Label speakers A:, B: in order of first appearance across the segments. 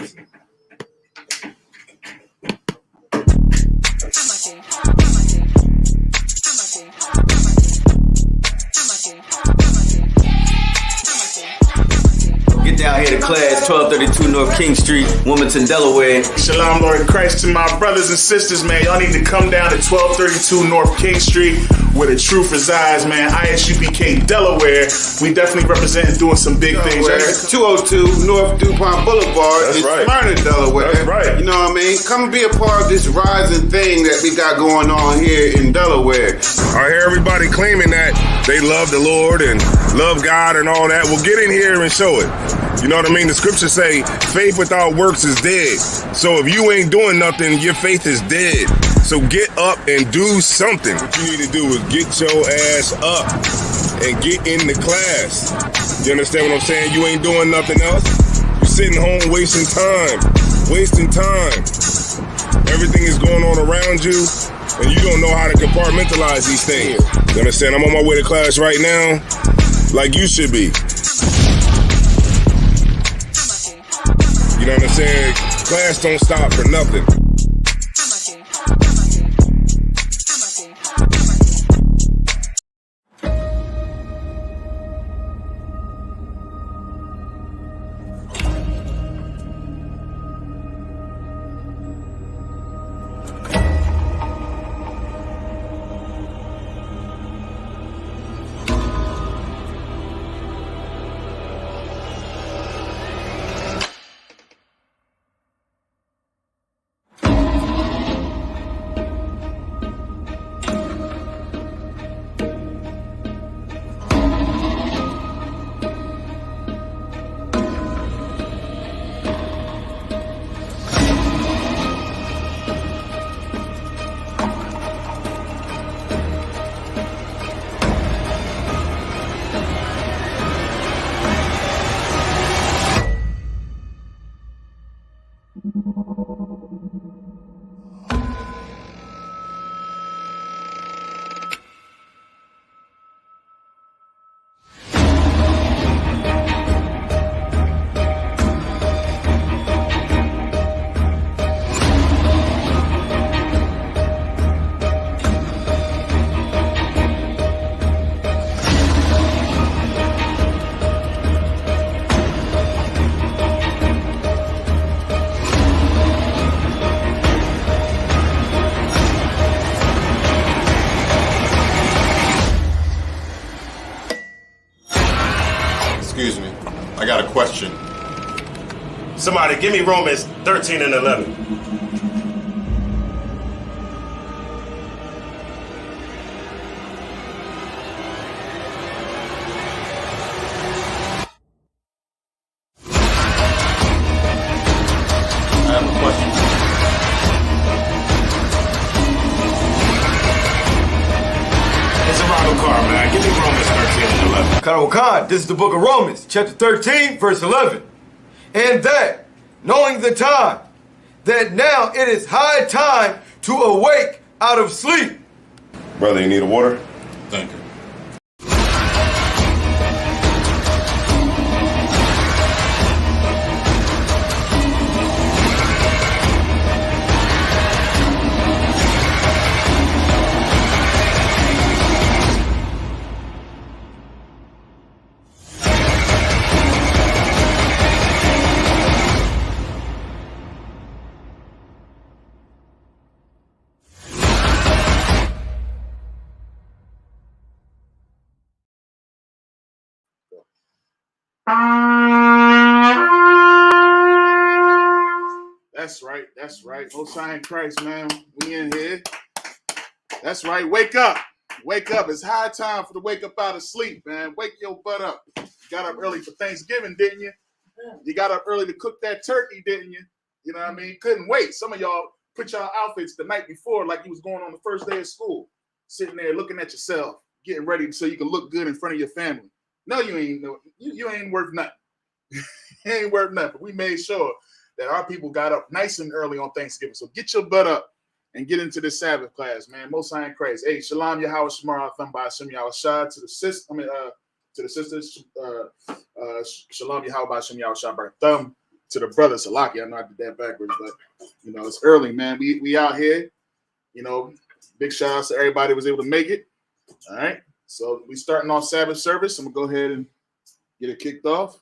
A: Get down here to class, 1232 North King Street, Wilmington, Delaware.
B: Shalom, Lord in Christ, to my brothers and sisters, man. Y'all need to come down to 1232 North King Street, where the truth resides, man. Isupk, Delaware. We definitely representing doing some big things.
C: 202 North DuPont Boulevard in Smyrna, Delaware.
B: That's right.
C: You know what I mean? Come and be a part of this rising thing that we got going on here in Delaware.
D: I hear everybody claiming that they love the Lord and love God and all that. Well, get in here and show it. You know what I mean? The scriptures say faith without works is dead. So if you ain't doing nothing, your faith is dead. So get up and do something. What you need to do is get your ass up and get in the class. You understand what I'm saying? You ain't doing nothing else. You're sitting home wasting time. Everything is going on around you, and you don't know how to compartmentalize these things. You understand? I'm on my way to class right now, like you should be. You know what I'm saying? Class don't stop for nothing.
E: Excuse me, I got a question.
F: Somebody give me Romans 13 and 11.
E: I have a question.
F: It's a rival car, man. Give me Romans 13 and 11.
A: Khan, this is the book of Romans, chapter 13, verse 11. And that, knowing the time, that now it is high time to awake out of sleep.
D: Brother, you need a water?
E: Thank you.
B: That's right. Most High in Christ, man. We in here. That's right. Wake up. Wake up. It's high time for to wake up out of sleep, man. Wake your butt up. You got up early for Thanksgiving, didn't you? You got up early to cook that turkey, didn't you? You know what I mean? Couldn't wait. Some of y'all put y'all outfits the night before like you was going on the first day of school. Sitting there looking at yourself, getting ready so you can look good in front of your family. No, you ain't. You ain't worth nothing. You ain't worth nothing. But we made sure that our people got up nice and early on Thanksgiving. So get your butt up and get into this Sabbath class, man. Most High in Christ. Hey, Shalom Yahweh Shemar Atham by Hashem Yahweh Shah to the sisters. Shalom Yahweh by Hashem Yahweh Shah Thumb. to the brother Salaki. I know I did that backwards, but you know, it's early, man. We out here, you know. Big shout out to everybody who was able to make it. All right. So we starting off Sabbath service. I'm gonna go ahead and get it kicked off.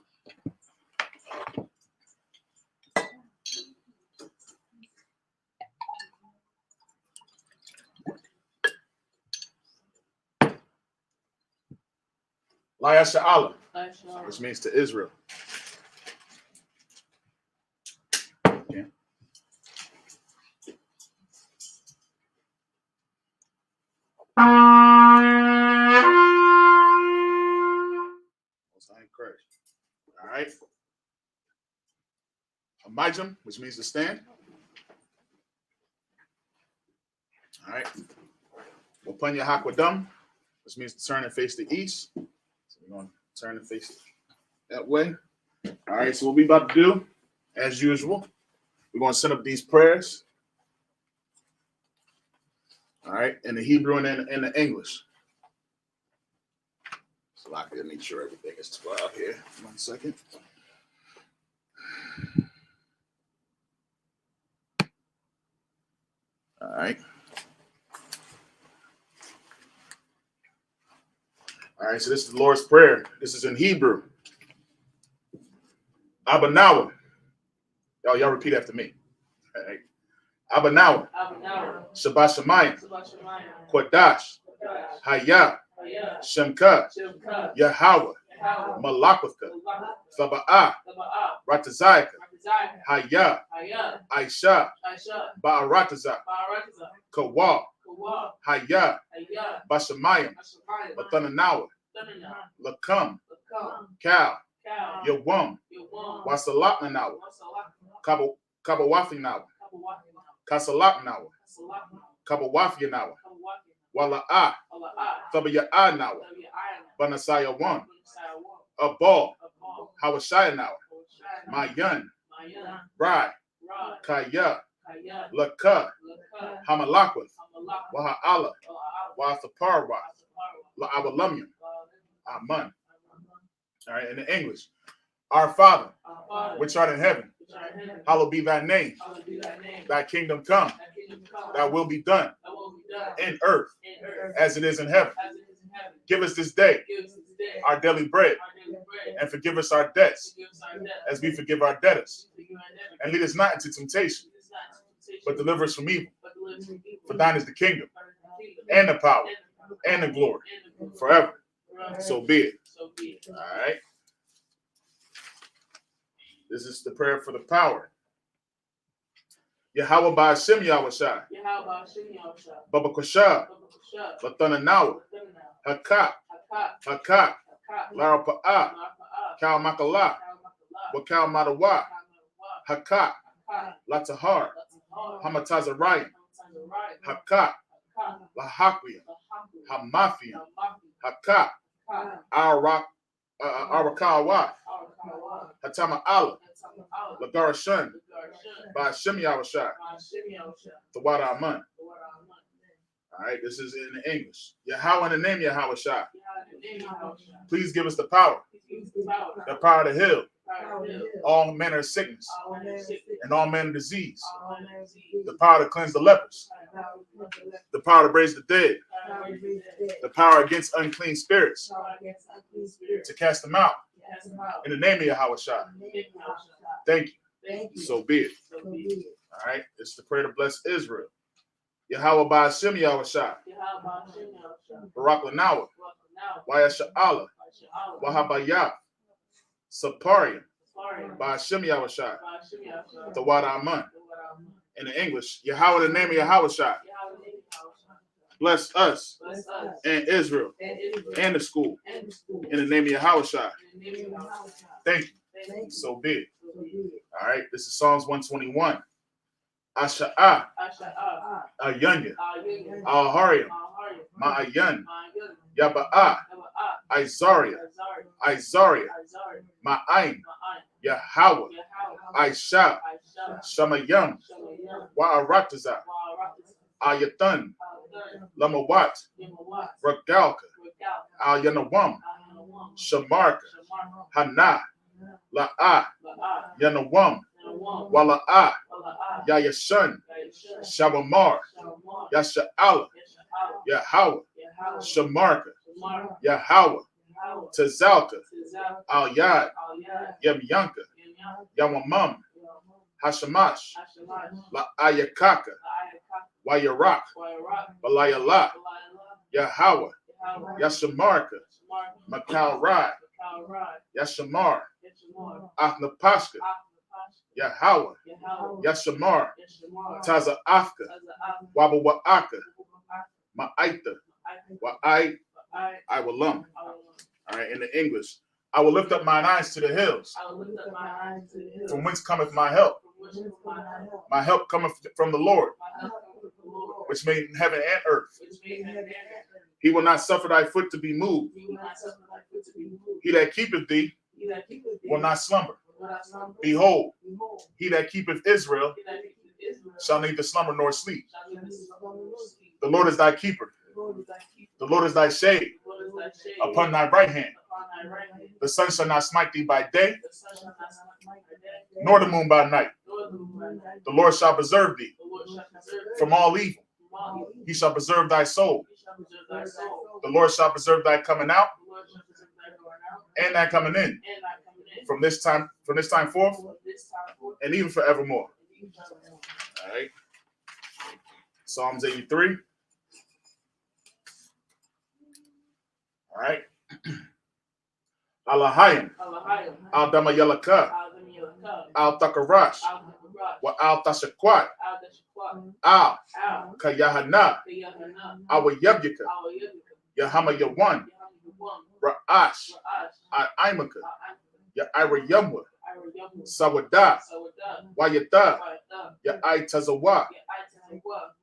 B: Layasha Allah, which means to Israel. Yeah. All right. Amijam, which means to stand. All right. Wapunya Hakwadam, which means to turn and face the east. So we're going to turn and face that way. All right. So what we about to do, as usual, we're going to set up these prayers. All right. In the Hebrew and in the English. So I can make sure everything is out here. 1 second. All right. All right, so this is the Lord's Prayer. This is in Hebrew. Abanawa. Y'all repeat after me. All right. Abanawa. Shabbat Shemayim. Kodash. Hayah. Shemka. Yahweh. Malakwatha. Thaba'ah. Ratazayaka. Hayah. Aisha. Ba'aratazah. Kawa. Hayah. Bashamayim. Bathananawa. Lakam. Kal. Yawam. Wasalaknanawa. Kabawafinawa. Kasalaknawa. Kabawafinawa. Wala'ah. Thabaya'anawa. Banasaya 1. Abal. Hawashayanawa. Mayan. Rai. Kaya. Laka. Hamalakwith. Waha'ala. Wathaparwa. La'awalamyam. Aman. All right, in the English. Our Father, which art in heaven, hallowed be thy name. Thy kingdom come. Thy will be done in earth as it is in heaven. Give us this day our daily bread, and forgive us our debts as we forgive our debtors. And lead us not into temptation, but deliver us from evil. For thine is the kingdom, and the power, and the glory, forever. So be it. All right. This is the prayer for the power. Yahweh Ba'ashem Yahushai. Baba Kwashah. Lathananawa. Hakak. Hakak. Lara Pa'ah. Kal Makala. Wakal Madawa. Hakak. Latahar. Hamatazarayim. Hakak. Lahakwiya. Hamafiya. Hakak. Arakawat. Hatama Allah. Lagarashan. Ba'ashem Yahushai. Tawada Aman. All right, this is in English. Yahweh in the name Yahushai. Please give us the power. The power to heal all manner of sickness and all manner of disease. The power to cleanse the lepers. The power to raise the dead. The power against unclean spirits. To cast them out. In the name of Yahushai. Thank you. So be it. All right, it's the prayer to bless Israel. Yahweh Ba'ashem Yahushai. Barak Lanawa. Wayasha Allah. Wahabayah. Saparian. Ba'ashem Yahushai. Tawada Aman. In the English, Yahweh in the name of Yahushai. Bless us and Israel and the school. In the name of Yahushai. Thank you. So be it. All right, this is Psalms 121. Asha'ah. Ayanya. Al-Hariam. Ma'ayan. Yaba'ah. Isaiah. Ma'ain. Yahweh. Aisha. Shamayam. Wa'aratazah. Ayatan. Lamawat. Ragalka. Al-Yanawam. Shamarka. Hana. La'a, Yanawam, Wala'a, Yayashun, Shabamar, Yasha'ala, Yahweh, Shamarka, Yahweh, Tazalka, Al-Yad, Yamyanka, Yamamam, Hashamash, La'ayakaka, Wayarak, Balayala, Yahweh, Yashamarka, Makal Rai, Yashamar, Afnapashka, Yahweh, Yashamar, Taza Afka, Wabawa'aka, Ma'aita, Wa'ai, I will lump. All right, in the English. I will lift up mine eyes to the hills. From whence cometh my help? My help cometh from the Lord, which made heaven and earth. He will not suffer thy foot to be moved. He that keepeth thee will not slumber. Behold, he that keepeth Israel shall neither slumber nor sleep. The Lord is thy keeper. The Lord is thy shade upon thy right hand. The sun shall not smite thee by day, nor the moon by night. The Lord shall preserve thee from all evil. He shall preserve thy soul. The Lord shall preserve thy coming out and thy coming in from this time forth and even forevermore. All right. Psalms 83. All right. Alahayim, Al Damayalaka, Al Takarash, Wa Al Tashakwat, Al Kayahana, Awa Yabyaka, Yahama Yawan, Ra'ash, Imaka, Ya Ira Yumwa, Sawada, Wayata, Ya Tazawa,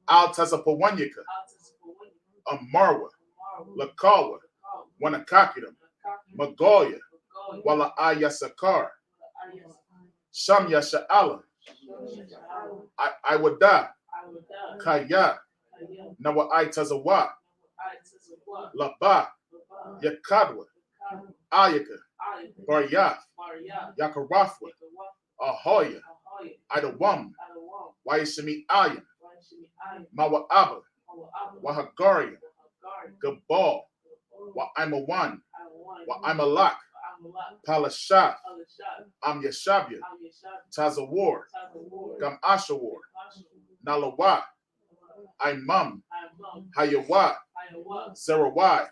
B: Al Tazapawanyaka, Amarwa, Lakawa, Wanakakidam, Magoya, Wala Ayasakar, Shamya Sha'ala, Iwada, Kaya, Nawa Tazawa, Laba, Yakadwa, Ayaka, Baryath, Yakarafwa, Ahoya, Idawam, Wayashimi Ayam, Mawa Abba, Wahagaria, Gabal, Wa Imawan, Wa Imalak, Palasha, Am Yashabya, Tazawar, Gam Ashawar, Nalawa, Imam, Hayawa, Zerawai,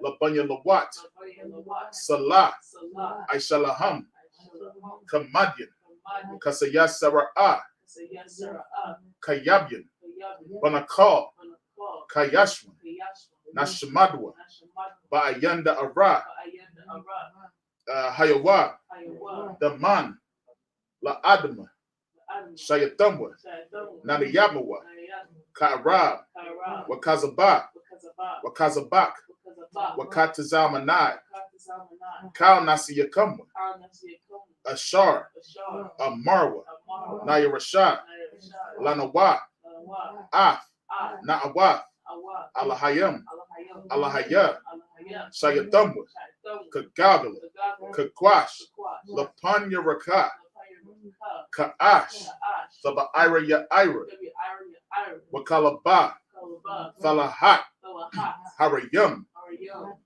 B: Labanya Lawat, Salah, Aishalaham, Kamadyan, Kasaya Sara'ah, Kayabyan, Banakal, Kayashwan, Nashamadwa, Ba'ayanda Ara, Hayawa, Daman, La Adama, Shayatamwa, Nadiyamawa, Kairab, Wakazabak, Wakazabak, Wakatazamanai, Kal Nasiyakamwa, Ashar, Amarwa, Naya Rashad, Lanawa, Af, Na'awa, Alahayam, Alahaya, Shayatamwa, Kagabala, Kakwash, Lapanya Raka, Ka'ash, Sabaira Ya'ira, Wakalaba, Falahat, Harayam,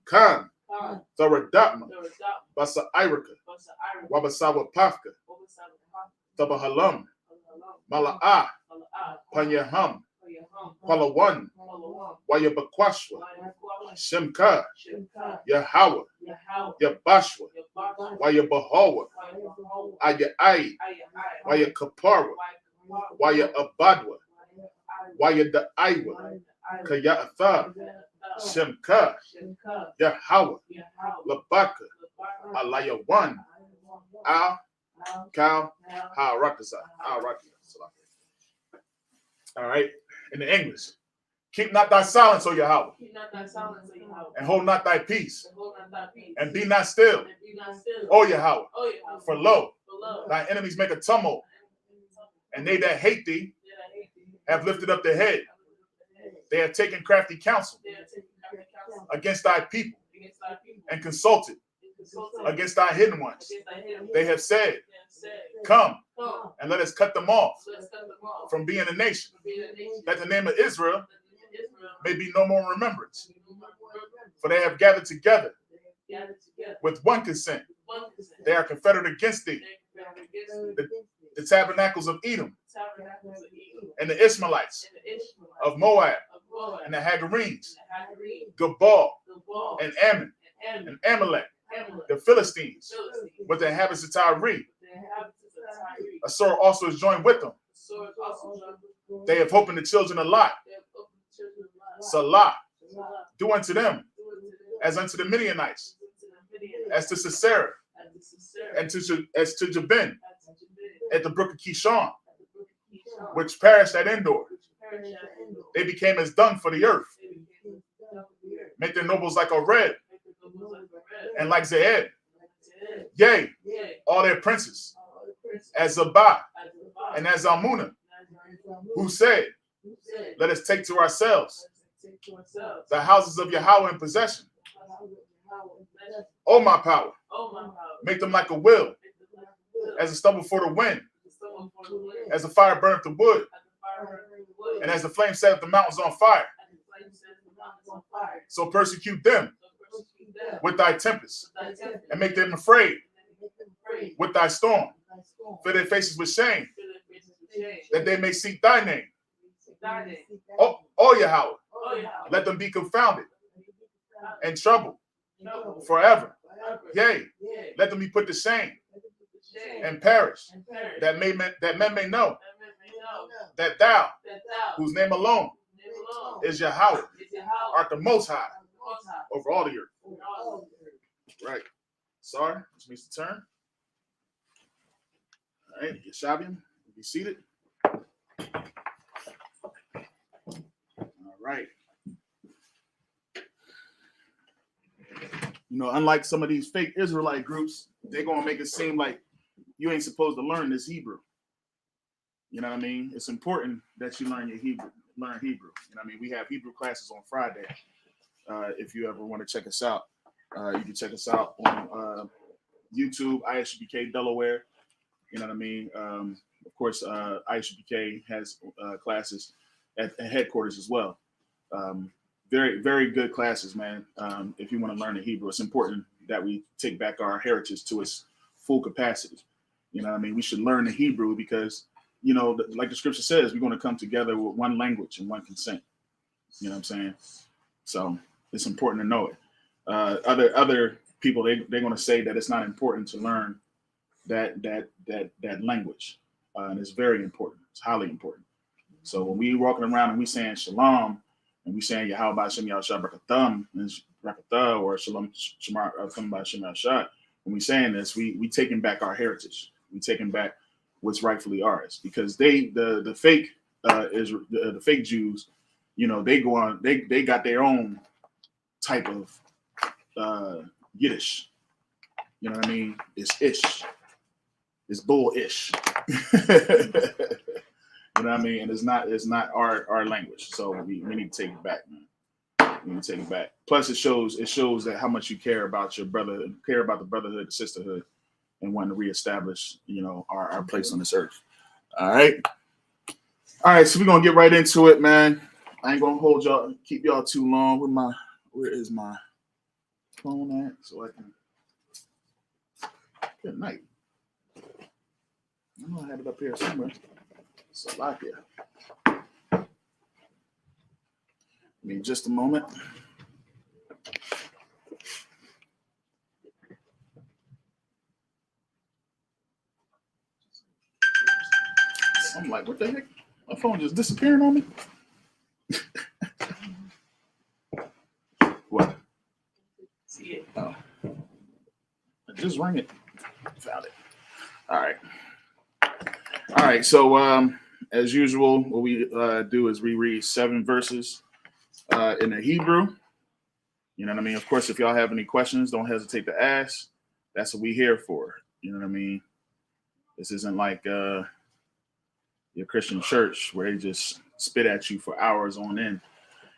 B: Khan, Tharadatma, Basa Irika, Wabasawa Pafka, Tabahalam, Mala'ah, Panyaham, Palawan, Wayabakwashwa, Shemka, Yahweh, Yabashwa, Wayabahawa, Ayai, Wayakapara, Wayabadwa, Wayadaiwa, Kayatha, Shemka, Yahweh, Labaka, Alayawan, Al, Kal, Harakaza, All right, in the English. Keep not thy silence, O Yahweh, and hold not thy peace, and be not still, O Yahweh, for lo, thy enemies make a tumult, and they that hate thee have lifted up their head. They have taken crafty counsel against thy people, and consulted against thy hidden ones. They have said, come and let us cut them off from being a nation, that the name of Israel may be no more in remembrance. For they have gathered together with one consent. They are confederate against thee. The tabernacles of Edom and the Ishmaelites of Moab and the Hagarenes, Gabal and Ammon and Amalek, the Philistines with the inhabitants of Tyre. Assur also is joined with them. They have hope in the children of Lot. Salah, do unto them as unto the Midianites, as to Sisera, and as to Jabin at the brook of Kishon, which perished at Endor. They became as dung for the earth. Make their nobles like a red and like Zeed. Yea, all their princes, as Zabah and as Almunah, who said, let us take to ourselves the houses of Yahweh in possession. O my power, make them like a will, as a stubble for the wind, as the fire burneth the wood, and as the flame setteth the mountains on fire. So persecute them with thy tempest, and make them afraid with thy storm. Fill their faces with shame, that they may seek thy name. O Yahweh, let them be confounded and troubled forever. Yea, let them be put to shame and perish, that men may know that thou, whose name alone is Yahweh, art the Most High over all the earth. Right. Sorry, which means to turn. All right, Yeshavian, be seated. All right. You know, unlike some of these fake Israelite groups, they're going to make it seem like you ain't supposed to learn this Hebrew. You know what I mean? It's important that you learn Hebrew. You know what I mean? We have Hebrew classes on Friday. If you ever want to check us out, you can check us out on YouTube, Isupk Delaware. You know what I mean? Of course, Isupk has classes at headquarters as well. Very, very good classes, man. If you want to learn the Hebrew, it's important that we take back our heritage to its full capacity. You know what I mean? We should learn the Hebrew because, you know, like the scripture says, we're going to come together with one language and one consent. You know what I'm saying? So it's important to know it. Other people, they're going to say that it's not important to learn that language. And it's very important. It's highly important. So when we walking around and we saying shalom, and we saying Yahweh Shem Yahshua Brakatham, Brakatah, or Shalom Shemar by Shem Yahshua, when we saying this, we taking back our heritage. We taking back what's rightfully ours, because the fake the fake Jews, you know, they go on, they got their own type of Yiddish. You know what I mean? It's ish. It's bull-ish. You know what I mean? And it's not our language. So we need to take it back, man. We need to take it back. Plus it shows that how much you care about your brother, care about the brotherhood, the sisterhood, and want to reestablish, you know, our place on this earth. All right. So we're gonna get right into it, man. I ain't gonna keep y'all too long. Where is my phone at? So I can. Good night. I know I had it up here somewhere. Slovakia. Give me just a moment. I'm like, what the heck? My phone just disappearing on me? What? See it. Oh. I just rang it. Found it. All right. So, as usual, what we do is reread 7 verses in the Hebrew. You know what I mean? Of course, if y'all have any questions, don't hesitate to ask. That's what we here for. You know what I mean? This isn't like your Christian church where they just spit at you for hours on end,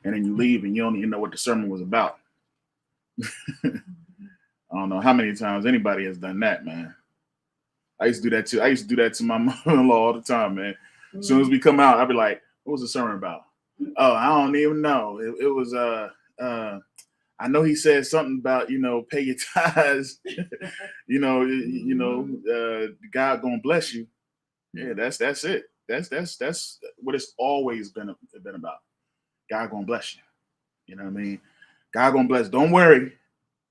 B: and then you leave and you don't even know what the sermon was about. I don't know how many times anybody has done that, man. I used to do that too. I used to do that to my mother-in-law all the time, man. As soon as we come out, I'd be like, "What was the sermon about?" Oh, I don't even know. It was I know he said something about, pay your tithes, God gonna bless you. Yeah, that's it. That's what it's always been about. God gonna bless you. You know what I mean? God gonna bless. Don't worry.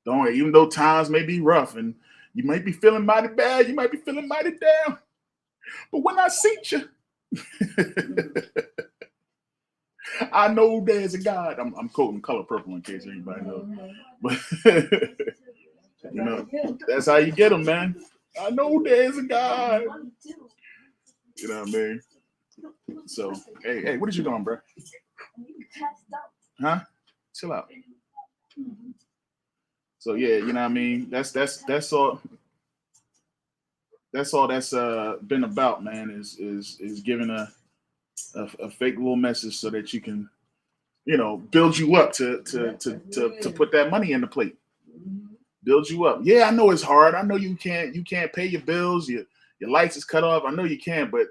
B: Even though times may be rough and you might be feeling mighty bad, you might be feeling mighty down. But when I see you, I know there's a God. I'm quoting Color Purple in case anybody knows. But that's how you get them, man. I know there's a God. You know what I mean? So, hey, what is you doing, bro? Huh? Chill out. So yeah, you know what I mean? That's all. That's all that's been about, man. Is giving a fake little message so that you can, build you up to put that money in the plate. Build you up. Yeah, I know it's hard. I know you can't pay your bills. Your lights is cut off. I know you can't, but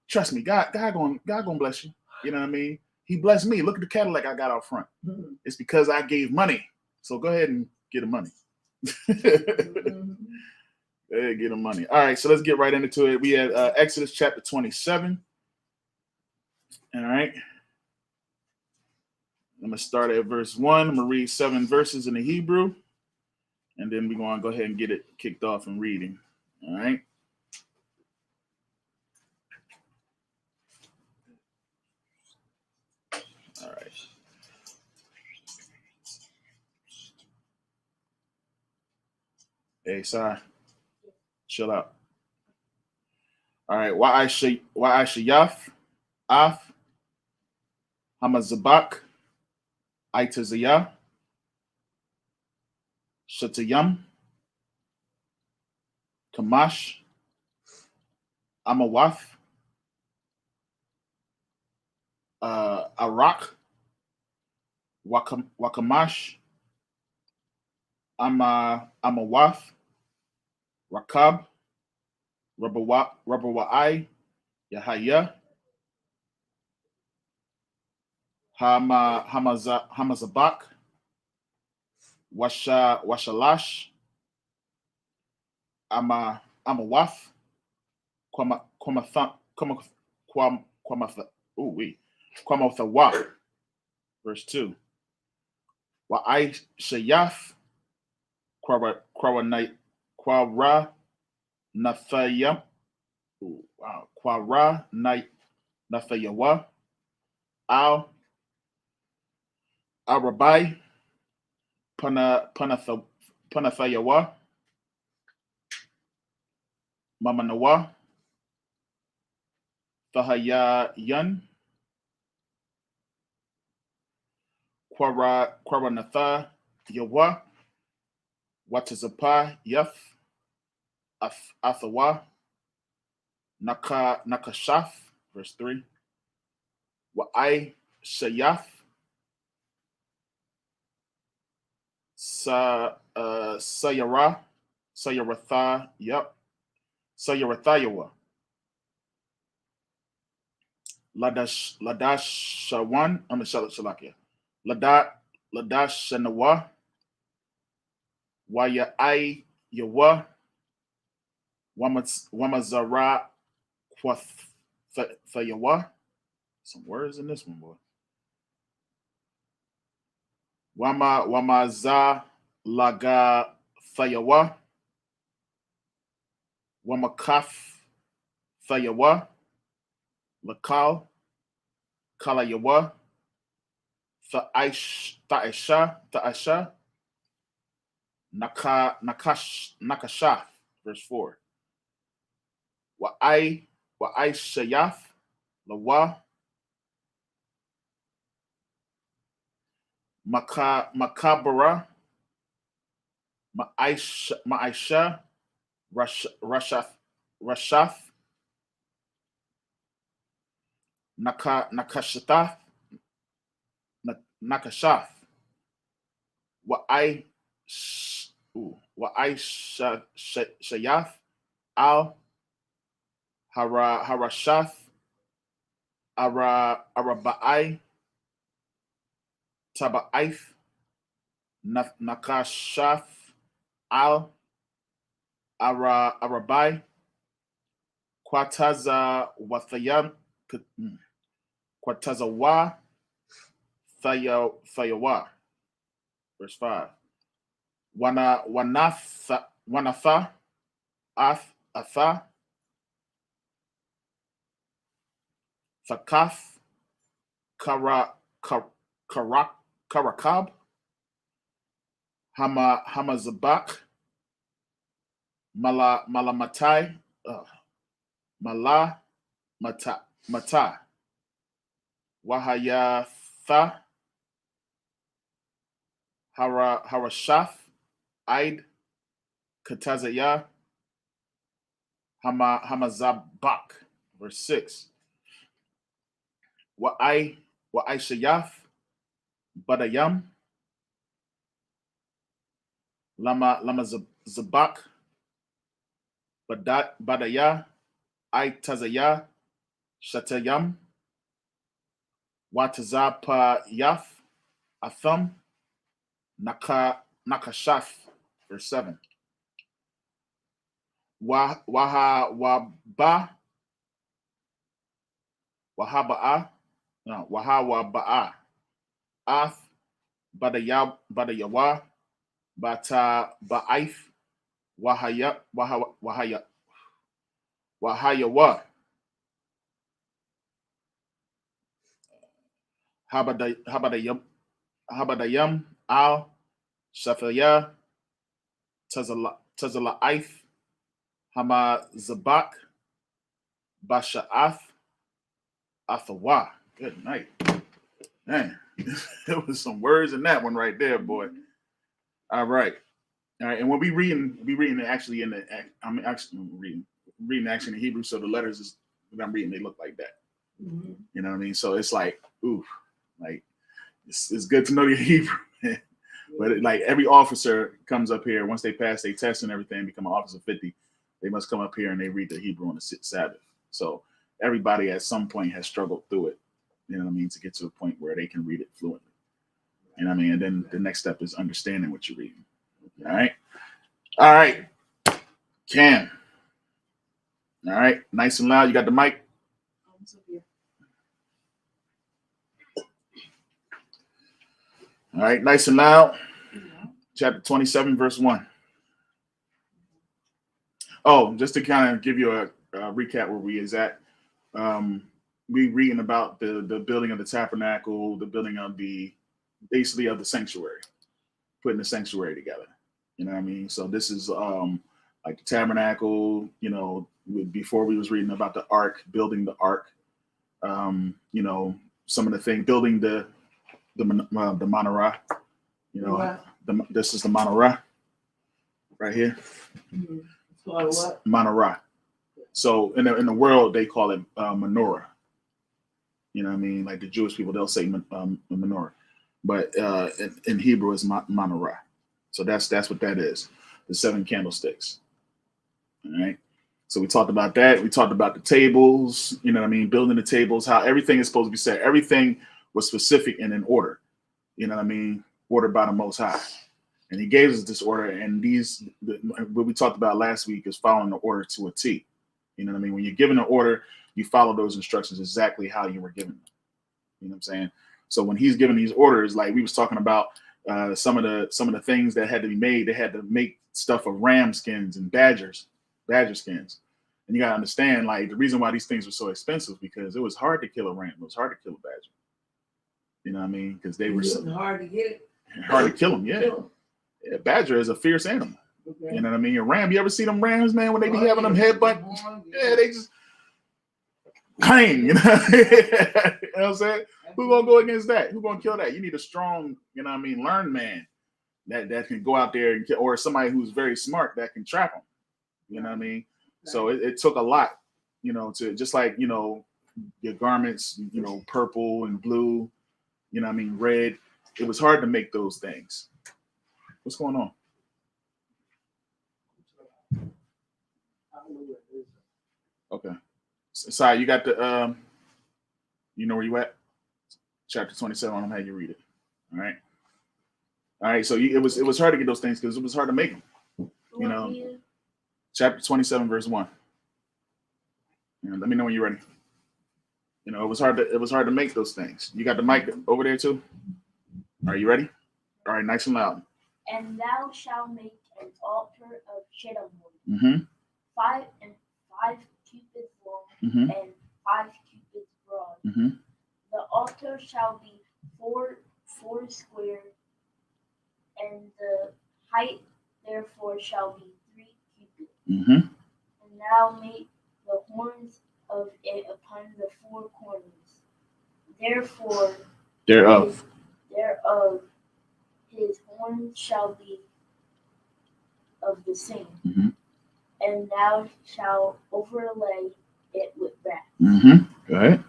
B: trust me, God gonna bless you. You know what I mean? He blessed me. Look at the Cadillac I got out front. It's because I gave money. So go ahead and get the money. Hey, get them money. All right, so let's get right into it. We had Exodus chapter 27. All right. I'm going to start at verse 1. I'm going to read 7 verses in the Hebrew, and then we're going to go ahead and get it kicked off and reading. All right. All right. Hey, sorry. Chill out. All right. Wa'ashayaf, Af, Hamazabak, Aitazayah, Shatayam, Kamash, Amawaf, Arak, Wakamash, Amawaf, Rakab, Rabawai, Yahaya, Hamazabak, Washalash, Amawaf, Kwamathawa. Verse 2. Wa'ai Shayaf, Kwara Nathayam, Kwara Nathayawa, Arabai, Panathayawa, Mamanawa, Thahayayan, Kwaranatha Yawa, Watazapa Yaf, Athawa, Nakashaf, verse 3. Wa'ai Shayaf, Sayaratha, yep, Sayarathayawa, Ladashawan, Shalakia, Ladashanawa, Wayai Yawa, Wamazara Thayawa. Some words in this one, boy. Wamaza Laga Thayawa, Wamakaf Thayawa, Lakal Kalayawa, Ta'asha, Nakashaf, verse 4. Wa'ai Shayaf, Lawa, Makabara, Ma'aisha, Rashaf, Nakashaf, Nakashaf, Wa'ai Wa Shayath al Harashath Arabai Taba'if Nakashath al Arabai Kwataza Wathayam Kwatazawa Thayawa. Verse 5. Wanatha Atha Thakath Karakab Hamazabak Malamatai Mata Wahayatha Harashath Aid Katazaya Hamazabak. Verse 6. Wa'ai Shayath Badayam Lama Zabak Badaya Ai Tazaya Shatayam Watazapa Yath Atham Nakashath. Verse 7. Wahawaba'a Ath Badayawa Bata Ba'if Wahayawa Habadayam al Shafaya Tazala'if Hamazabak Basha'ath Athawa. Good night. Man, there was some words in that one right there, boy. All right. And when we reading it actually in the, I'm actually reading actually in Hebrew, so the letters is that I'm reading, they look like that. Mm-hmm. You know what I mean? So it's like, oof, like it's good to know your Hebrew, man. But like every officer comes up here, once they pass their test and everything, become an officer 50, they must come up here and they read the Hebrew on the Sabbath. So everybody at some point has struggled through it, you know what I mean, to get to a point where they can read it fluently. You know what I mean? And then the next step is understanding what you're reading. All right. All right. Cam. All right. Nice and loud. You got the mic? All right. Nice and loud. Chapter 27, verse 1. Oh, just to kind of give you a recap where we is at. We reading about the building of the tabernacle, the building of basically of the sanctuary, putting the sanctuary together. You know what I mean? So this is like the tabernacle, you know, before we was reading about the ark, building the ark, you know, some of the things, building the menorah, you know, this is the menorah right here. Mm-hmm. What? Menorah. So in the world, they call it menorah. You know what I mean? Like the Jewish people, they'll say menorah. But in Hebrew, it's menorah. So that's what that is. The 7 candlesticks. All right. So we talked about that. We talked about the tables, you know what I mean? Building the tables, how everything is supposed to be set. Everything was specific and in order. You know what I mean? Ordered by the Most High. And he gave us this order. And what we talked about last week is following the order to a T. You know what I mean? When you're given an order, you follow those instructions exactly how you were given them. You know what I'm saying? So when he's giving these orders, like we was talking about some of the things that had to be made, they had to make stuff of ram skins and badger skins. And you gotta understand, like the reason why these things were so expensive, because it was hard to kill a ram, it was hard to kill a badger. You know what I mean? Because they were
G: hard to get it.
B: Hard to kill them, yeah. Yeah, badger is a fierce animal. Okay. You know what I mean? A ram, you ever see them rams, man, when they be having them headbutt? Yeah, they just bang, you know? You know what I'm saying? Who's gonna go against that? Who's gonna kill that? You need a strong, you know what I mean, learned man that can go out there and kill, or somebody who's very smart that can trap them. You know what I mean? Right. So it took a lot, you know, to just like, you know, your garments, you know, purple and blue, you know what I mean, red. It was hard to make those things. What's going on? Okay. Sorry, you got the you know where you at? Chapter 27. I'm gonna have you read it. All right. All right. So it was hard to get those things because it was hard to make them. You know. Chapter 27, verse 1. You know, let me know when you're ready. You know, it was hard to make those things. You got the mic over there too? Are you ready? All right, nice and loud.
G: And thou shalt make an altar of shittim wood,
B: Mm-hmm.
G: 5 cubits long
B: Mm-hmm.
G: and 5 cubits broad.
B: Mm-hmm.
G: The altar shall be four square, and the height therefore shall be 3 cubits.
B: Mm-hmm.
G: And thou make the horns of it upon the 4 corners. Therefore
B: Thereof
G: his horns shall be of the same.
B: Mm-hmm.
G: And thou shalt overlay it with brass.
B: Mm-hmm. Go ahead.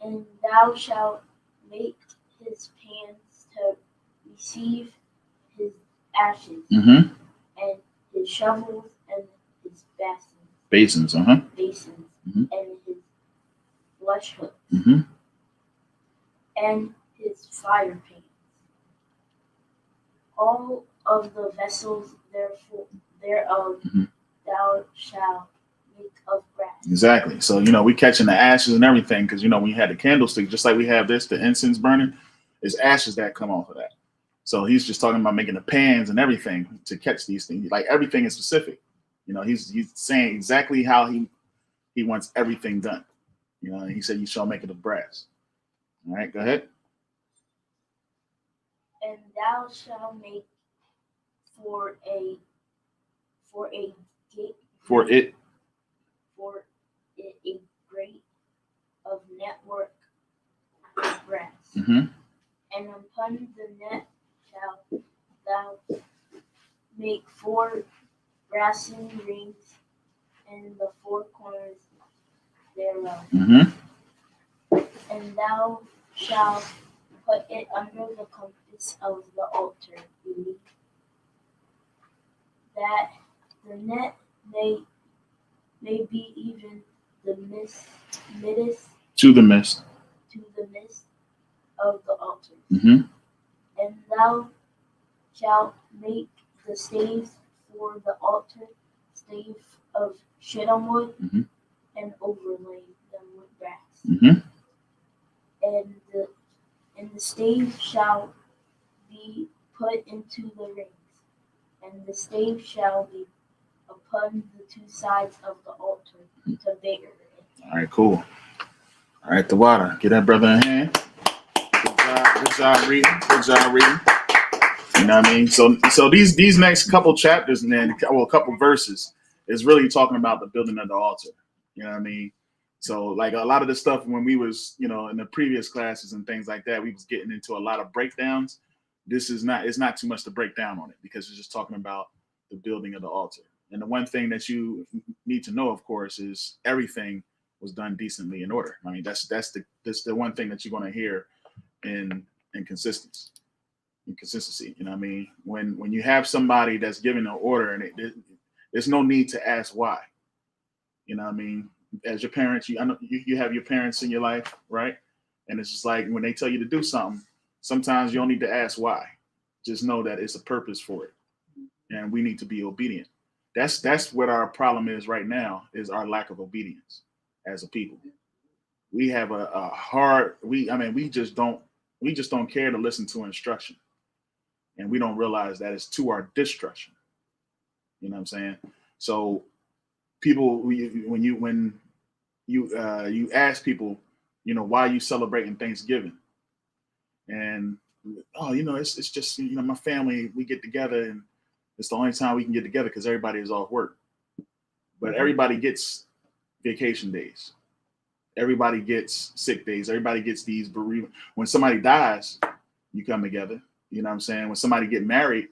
G: And thou shalt make his pans to receive his ashes,
B: Mm-hmm.
G: and his shovels, and his
B: Basins.
G: basins,
B: Mm-hmm.
G: and his flesh hooks,
B: Mm-hmm.
G: and his fire pans. All of the vessels thereof
B: Mhm.
G: thou shalt make of brass.
B: Exactly. So, you know, we catching the ashes and everything because, you know, when you had the candlestick, just like we have this, the incense burning, it's ashes that come off of that. So he's just talking about making the pans and everything to catch these things. Like everything is specific. You know, he's saying exactly how he wants everything done. You know, he said you shall make it of brass. All right, go ahead.
G: And thou shalt make for a gate
B: For it.
G: a grate of network of brass.
B: Mm-hmm.
G: And upon the net shalt thou make 4 brassen rings in the 4 corners thereof.
B: Mm-hmm.
G: And thou shalt put it under the compass of the altar, that the net may be even the midst
B: To the mist.
G: of the altar.
B: Mm-hmm.
G: And thou shalt make the staves for the altar, stave of shittim wood,
B: Mm-hmm.
G: and overlay them with brass.
B: Mm-hmm.
G: And the stave shall be put into the rings, and the stave shall be upon the 2 sides of the altar to bear it.
B: All right, cool. All right, the water. Get that brother in hand. Good job reading. Good job reading. You know what I mean? So these next couple chapters and then a couple verses is really talking about the building of the altar. You know what I mean? So like a lot of the stuff when we was, you know, in the previous classes and things like that, we was getting into a lot of breakdowns. It's not too much to break down on it because it's just talking about the building of the altar. And the one thing that you need to know, of course, is everything was done decently in order. I mean, that's the one thing that you're going to hear in consistency. You know what I mean? When you have somebody that's giving an order and there's no need to ask why. You know what I mean? As your parents, I know you have your parents in your life, right? And it's just like when they tell you to do something, sometimes you don't need to ask why. Just know that it's a purpose for it. And we need to be obedient. That's what our problem is right now, is our lack of obedience as a people. We have we just don't care to listen to instruction. And we don't realize that it's to our destruction. You know what I'm saying? So people, when you ask people, you know, why are you celebrating Thanksgiving? And it's just, you know, my family, we get together and it's the only time we can get together because everybody is off work. But everybody gets vacation days. Everybody gets sick days. Everybody gets these bereavement. When somebody dies, you come together. You know what I'm saying? When somebody get married,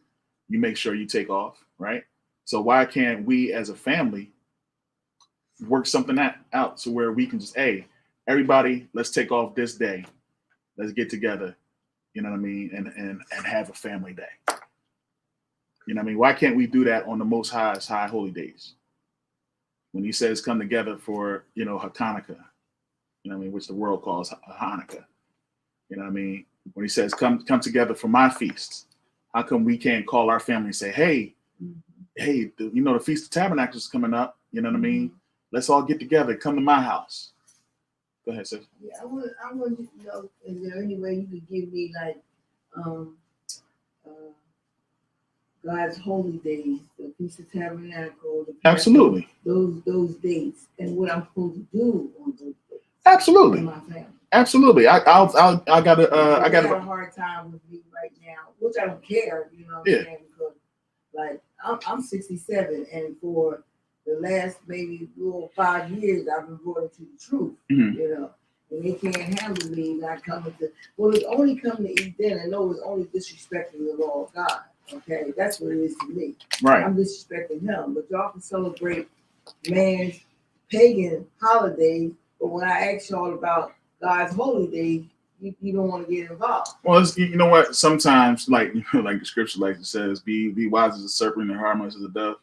B: you make sure you take off, right? So why can't we as a family work something out to where we can just, hey, everybody, let's take off this day. Let's get together, you know what I mean? And have a family day. You know what I mean? Why can't we do that on the Most High's high holy days? when he says come together for, Hanukkah, which the world calls Hanukkah. When he says come together for my feasts, how come we can't call our family and say, hey, the Feast of Tabernacles is coming up, Let's all get together, come to my house. Go ahead, sis.
H: Yeah, I want to know, is there any way you could give me like God's holy days, the Feast of Tabernacle, the
B: Absolutely.
H: Those dates, and what I'm supposed to do on those days.
B: Absolutely.
H: In my family.
B: Absolutely. I got
H: a hard time with me right now, which I don't care, what I'm saying, because like I'm 67, and for the last maybe 5 years I've been brought into the truth, and they can't handle me not coming to. Well, it's only coming to eat dinner. No, it's only disrespecting the law of God. Okay, that's what it is to me.
B: Right.
H: I'm disrespecting him, but y'all can celebrate man's pagan holidays. But when I ask y'all about God's holy days, you don't want to get involved.
B: Well, you know what? Sometimes, like the scripture, like it says, be wise as a serpent and harmless as a dove.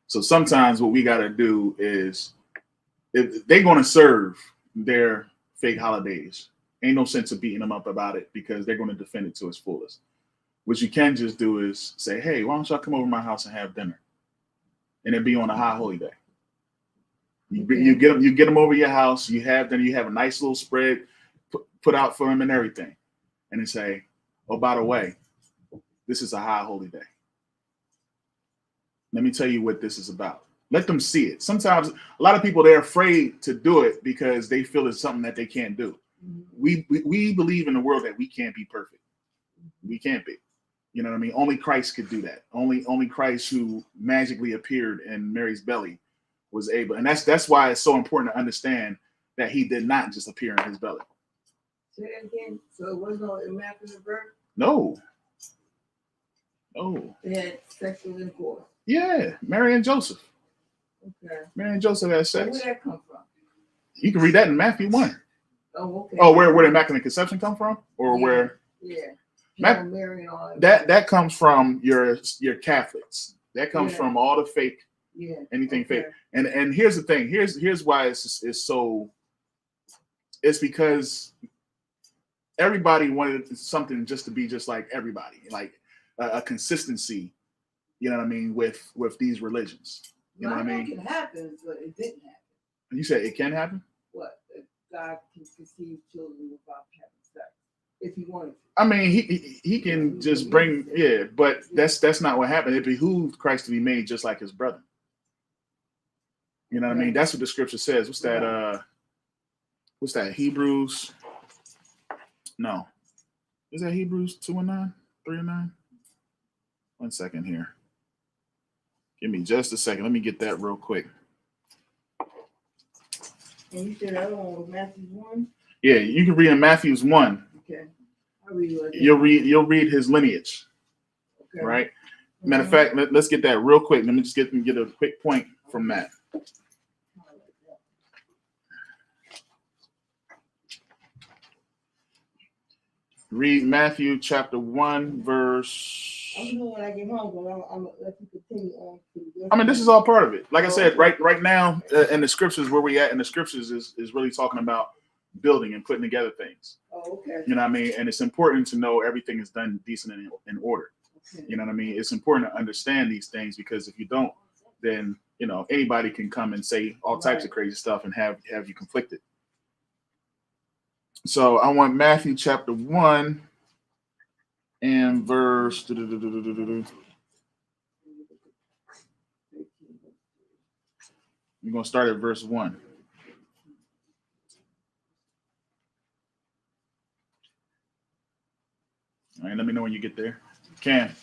B: So sometimes what we got to do is, if they're going to serve their fake holidays, ain't no sense of beating them up about it, because they're going to defend it to its fullest. What you can just do is say, hey, why don't y'all come over to my house and have dinner? And it'd be on a high holy day. You get them over your house, you have dinner, you have a nice little spread put out for them and everything. And then say, oh, by the way, this is a high holy day. Let me tell you what this is about. Let them see it. Sometimes a lot of people, they're afraid to do it because they feel it's something that they can't do. We believe in the world that we can't be perfect. We can't be. Only Christ could do that. Only Christ, who magically appeared in Mary's belly, was able. And that's why it's so important to understand that he did not just appear in his belly.
H: Say that again. So it wasn't no immaculate birth?
B: No.
H: They had sexual intercourse.
B: Yeah, Mary and Joseph.
H: Okay.
B: Mary and Joseph had sex.
H: Where'd that come from?
B: You can read that in Matthew 1.
H: Oh, okay.
B: Oh, where the Immaculate Conception come from? Or where?
H: Yeah. Mary and all
B: that comes from your Catholics. That comes from all the fake.
H: Yeah.
B: Anything fake. And here's the thing. Here's why it's so. It's because everybody wanted something just to be just like everybody, like a consistency. With these religions. You know what I mean?
H: It can happen, but it didn't happen.
B: You said it can happen?
H: What? God can conceive children without having sex, if he wanted to.
B: I mean, he can just bring, but that's not what happened. It behooved Christ to be made just like his brother. You know what I mean? That's what the scripture says. What's that? Hebrews? No. Is that Hebrews 2:9? 3:9? 1 second here. Give me just a second. Let me get that real quick.
H: And you said that one was Matthew 1?
B: Yeah, you can read in Matthew 1.
H: Okay. I'll read it.
B: You'll read his lineage.
H: Okay.
B: Right? Matter of fact, let's get that real quick. Let me just get a quick point from that. Read Matthew chapter 1, verse.
H: I'm doing when I get home, but I'm gonna let you continue on.
B: I mean, this is all part of it. Like I said, right now in the scriptures, where we at in the scriptures is really talking about building and putting together things.
H: Oh, okay.
B: You know what I mean? And it's important to know everything is done decent and in order. Okay. You know what I mean? It's important to understand these things, because if you don't, then anybody can come and say all types of crazy stuff and have you conflicted. So I want Matthew chapter 1 and verse. We're going to start at verse 1. All right, let me know when you get there. Cam,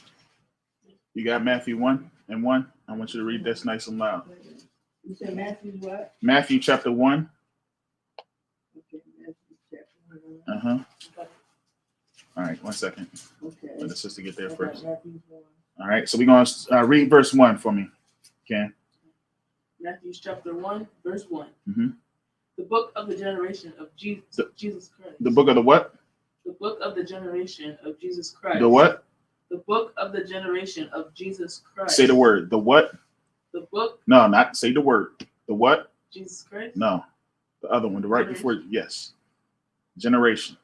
B: you got Matthew 1 and 1? I want you to read this nice and loud.
H: You said Matthew what?
B: Matthew chapter 1.
H: Okay, Matthew chapter 1.
B: Uh-huh. All right, 1 second.
H: Okay.
B: Let the sister get there first.
H: Matthew 1.
B: All right, so we're going to read verse 1 for me. Cam.
I: Matthew chapter 1, verse 1.
B: Mm-hmm.
I: The book of the generation of Jesus Christ.
B: The book of the what?
I: The book of the generation of Jesus Christ.
B: The what?
I: The book of the generation of Jesus Christ.
B: Say the word. The what?
I: The book.
B: No, not say the word. The what?
I: Jesus Christ?
B: No. The other one, the right before, yes. Generation.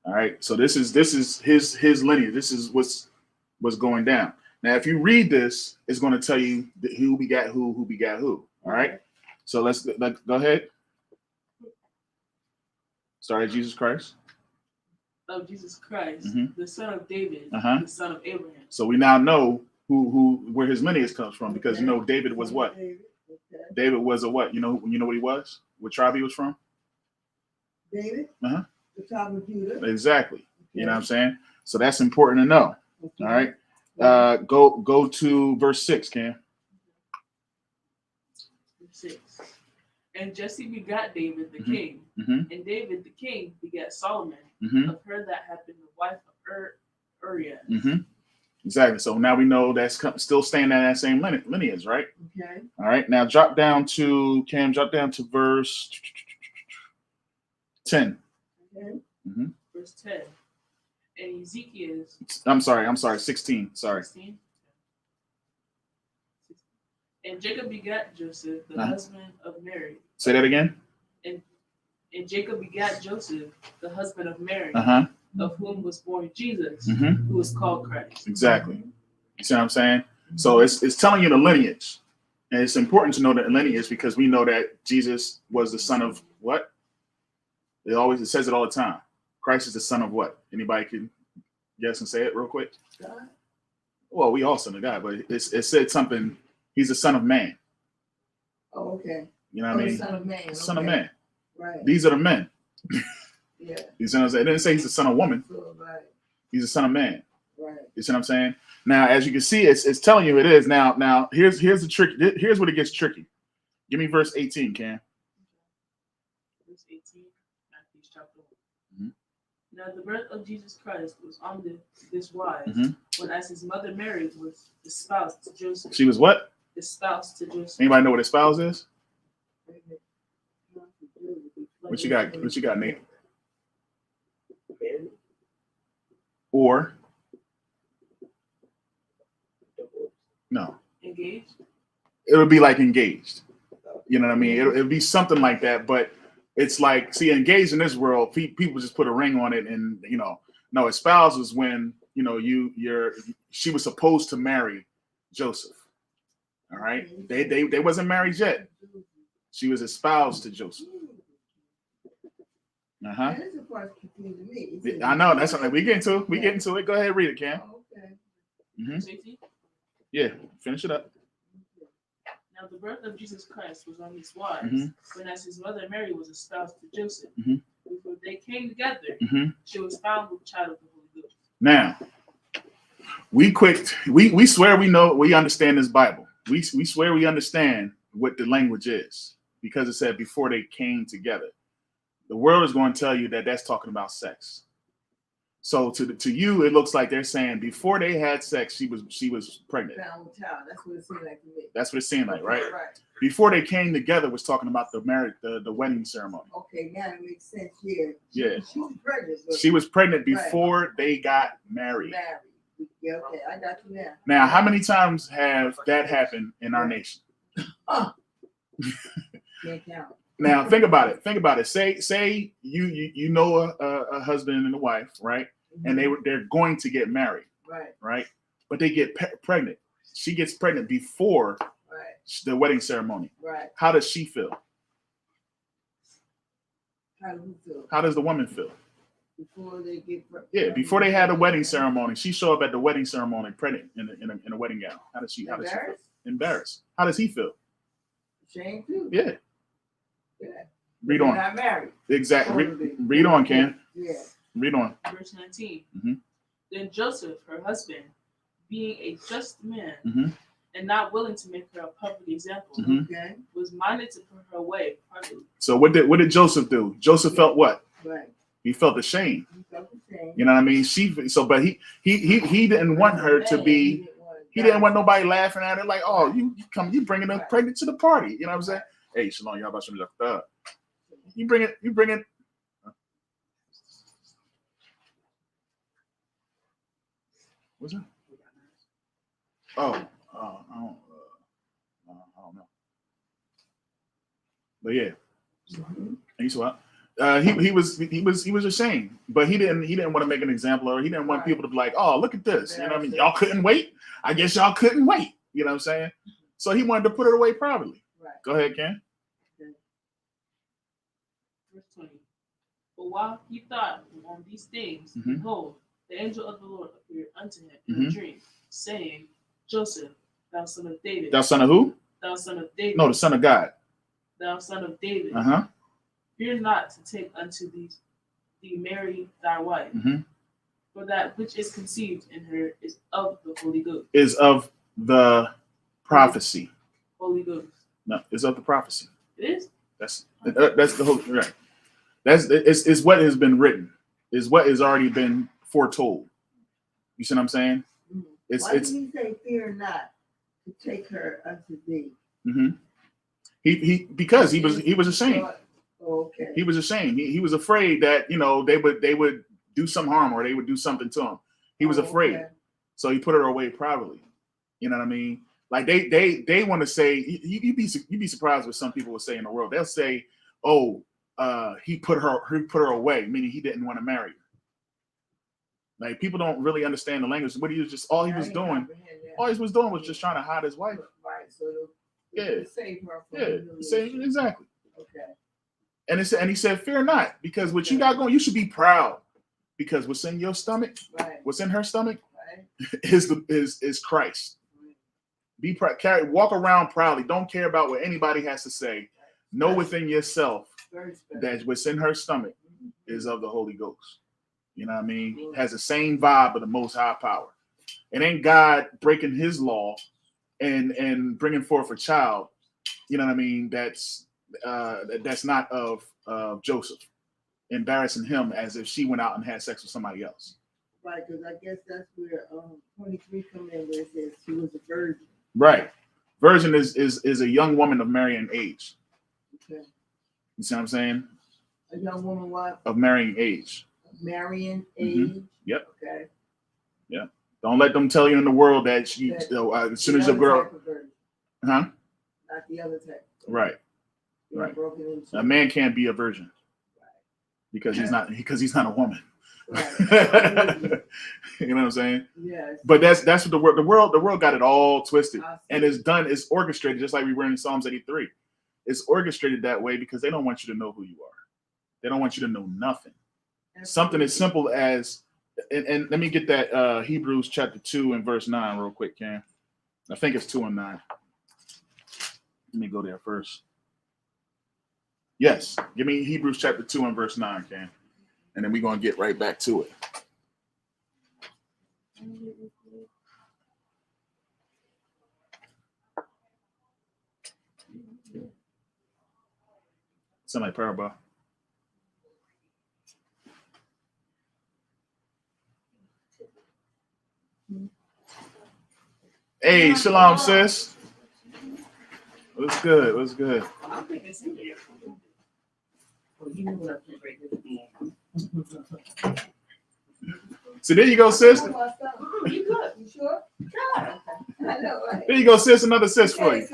B: All right. So this is his lineage. This is what's going down. Now, if you read this, it's going to tell you who begat who begat who. All right. So let's go ahead. Start at Jesus Christ.
I: Of Jesus Christ, the son of David, the son of Abraham.
B: So we now know where his lineage comes from, because you know David was what? David was a what? You know what he was? What tribe he was from?
H: David? The tribe of Judah.
B: Exactly. Okay. You know what I'm saying? So that's important to know. Okay. All right. Go to verse 6, Cam.
I: 6. And Jesse begot David the king, and David the king begat Solomon, of her that had been the wife of Uriah.
B: Exactly. So now we know that's still staying in that same lineage, right?
H: Okay.
B: All right. Now drop down to verse 10.
H: Okay.
I: Verse 10. And Ezekiel.
B: I'm sorry. 16. Sorry.
I: 16. And Jacob begat Joseph, the husband of Mary.
B: Say that again.
I: And Jacob begat Joseph, the husband of Mary, of whom was born Jesus, who was called Christ.
B: Exactly. You see what I'm saying? So it's telling you the lineage. And it's important to know the lineage because we know that Jesus was the son of what? It says it all the time. Christ is the son of what? Anybody can guess and say it real quick?
H: God.
B: Well, we all son of God, but it said something. He's the son of man.
H: Oh, okay.
B: You know what I mean?
H: Son of man. Okay.
B: Son of man.
H: Right.
B: These are the men.
H: Yeah.
B: You see what I'm saying? It didn't say he's the son of woman.
H: Right.
B: He's the son of man.
H: Right.
B: You see what I'm saying? Now, as you can see, it's telling you it is. Now here's the trick. Here's what it gets tricky. Give me verse 18, Cam.
I: Verse 18, Matthew chapter 1. Now the birth of Jesus Christ was on this wise, when as his mother Mary was espoused to Joseph.
B: She was what?
I: Espoused to Joseph.
B: Anybody know what espouse is? What you got, Nate? Or no.
I: Engaged?
B: It would be like engaged. You know what I mean? It would be something like that, but it's like, see, engaged in this world, people just put a ring on it, and no, espoused was when she was supposed to marry Joseph. All right, they wasn't married yet. She was espoused to Joseph.
H: That's the part confusing me.
B: I know, that's something we get into. We get into it. Go ahead and read it, Cam.
H: Okay.
B: Yeah, finish it up.
I: Now the birth of Jesus Christ was on this wise, when as his mother Mary was espoused to Joseph. Before they came together, she was found with child of the Holy Ghost.
B: Now, we swear we understand this Bible. We swear we understand what the language is, because it said before they came together. The world is going to tell you that that's talking about sex. So to you, it looks like they're saying before they had sex, she was pregnant.
H: Found with child. That's what it seemed like to me.
B: That's what it seemed like, right?
H: Right.
B: Before they came together was talking about the wedding ceremony.
H: Okay, now it makes sense here.
B: Yeah.
H: She was pregnant.
B: She was pregnant before they got married.
H: Yeah, okay, I got you now.
B: Now, how many times have that happened in our nation?
H: Can't count.
B: Now think about it. Say you know a husband and a wife, right? And they're going to get married, right? But they get pregnant. She gets pregnant before the wedding ceremony.
H: Right.
B: How does she feel?
H: How do you feel?
B: How does the woman feel?
H: Before they get pregnant.
B: Yeah, before they had a wedding ceremony, she showed up at the wedding ceremony pregnant in a wedding gown. How does she feel? Embarrassed. How does he feel?
H: Shame too.
B: Yeah.
H: Yeah.
B: Read on.
H: Not married.
B: Exactly. Read on, Ken.
H: Yeah.
B: Read on.
I: Verse 19. Then Joseph, her husband, being a just man and not willing to make her a public example, was minded to put her away privately.
B: So what did Joseph do? Joseph felt what?
H: Right.
B: He felt ashamed.
H: He felt ashamed.
B: You know what I mean? But he didn't want her to be. He didn't want nobody laughing at her like, oh, you bringing her pregnant to the party. You know what I'm saying? Hey, Shalom, y'all about to look up. You bring it. What's that? Oh, I don't know. But yeah, Isupk. He was ashamed, but he didn't want to make an example, or he didn't want people to be like, oh, look at this. You know what I mean? Y'all couldn't wait. I guess y'all couldn't wait. You know what I'm saying? So he wanted to put it away privately.
H: Right.
B: Go ahead, Ken.
I: Verse 20. But while he thought on these things, behold, the angel of the Lord appeared unto him in a dream, saying, Joseph, thou son of David.
B: Thou son of who?
I: Thou son of David.
B: No, the son of God.
I: Thou son of David. Fear not to take unto thee Mary thy wife, for that which is conceived in her is of the Holy Ghost.
B: Is of the prophecy.
I: Holy Ghost.
B: No, it's of the prophecy.
I: It is?
B: That's the whole right. It's what has been written, is what has already been foretold. You see what I'm saying?
H: Why did he say, fear not to take her unto thee?
B: Because he was ashamed.
H: Okay.
B: He was ashamed. He was afraid that they would do some harm, or they would do something to him. He was afraid, so he put her away privately. You know what I mean? Like they want to say, you'd be surprised what some people will say in the world. They'll say, oh, he put her away, meaning he didn't want to marry her. Like, people don't really understand the language. What all he was doing was just trying to hide his wife.
H: Right. So save her from
B: Exactly.
H: Okay.
B: And he said, fear not, because what you got going, you should be proud, because what's in your stomach, what's in her stomach, is Christ. Be proud. Walk around proudly. Don't care about what anybody has to say. Know within yourself that what's in her stomach is of the Holy Ghost. You know what I mean? Has the same vibe of the Most High power. It ain't God breaking His law and bringing forth a child. You know what I mean? That's not of Joseph, embarrassing him as if she went out and had sex with somebody else.
H: Right, because I guess that's where 23 comes in, where it says she was a virgin.
B: Right. Virgin is a young woman of marrying age.
H: Okay.
B: You see what I'm saying?
H: A young woman what?
B: Of marrying age.
H: Marrying age.
B: Yep.
H: Okay.
B: Yeah. Don't let them tell you in the world that as soon as a girl,
H: Not the other type.
B: Right. Right. A man can't be a virgin because he's not a woman. Right. You know what I'm saying?
H: Yes.
B: But that's what the world got it all twisted, and it's orchestrated, just like we were in Psalms 83. It's orchestrated that way because they don't want you to know who you are. They don't want you to know nothing. Something as simple as, and let me get that Hebrews chapter 2 and verse 9 real quick, Cam. I think it's 2 and 9. Let me go there first. Yes, give me Hebrews chapter 2 and verse 9, Cam. And then we're going to get right back to it. Somebody parable. Hey, shalom, sis. What's good? What's good? So there you go, sis.
H: You good? You sure? I know, right?
B: There you go, sis. Another sis for you.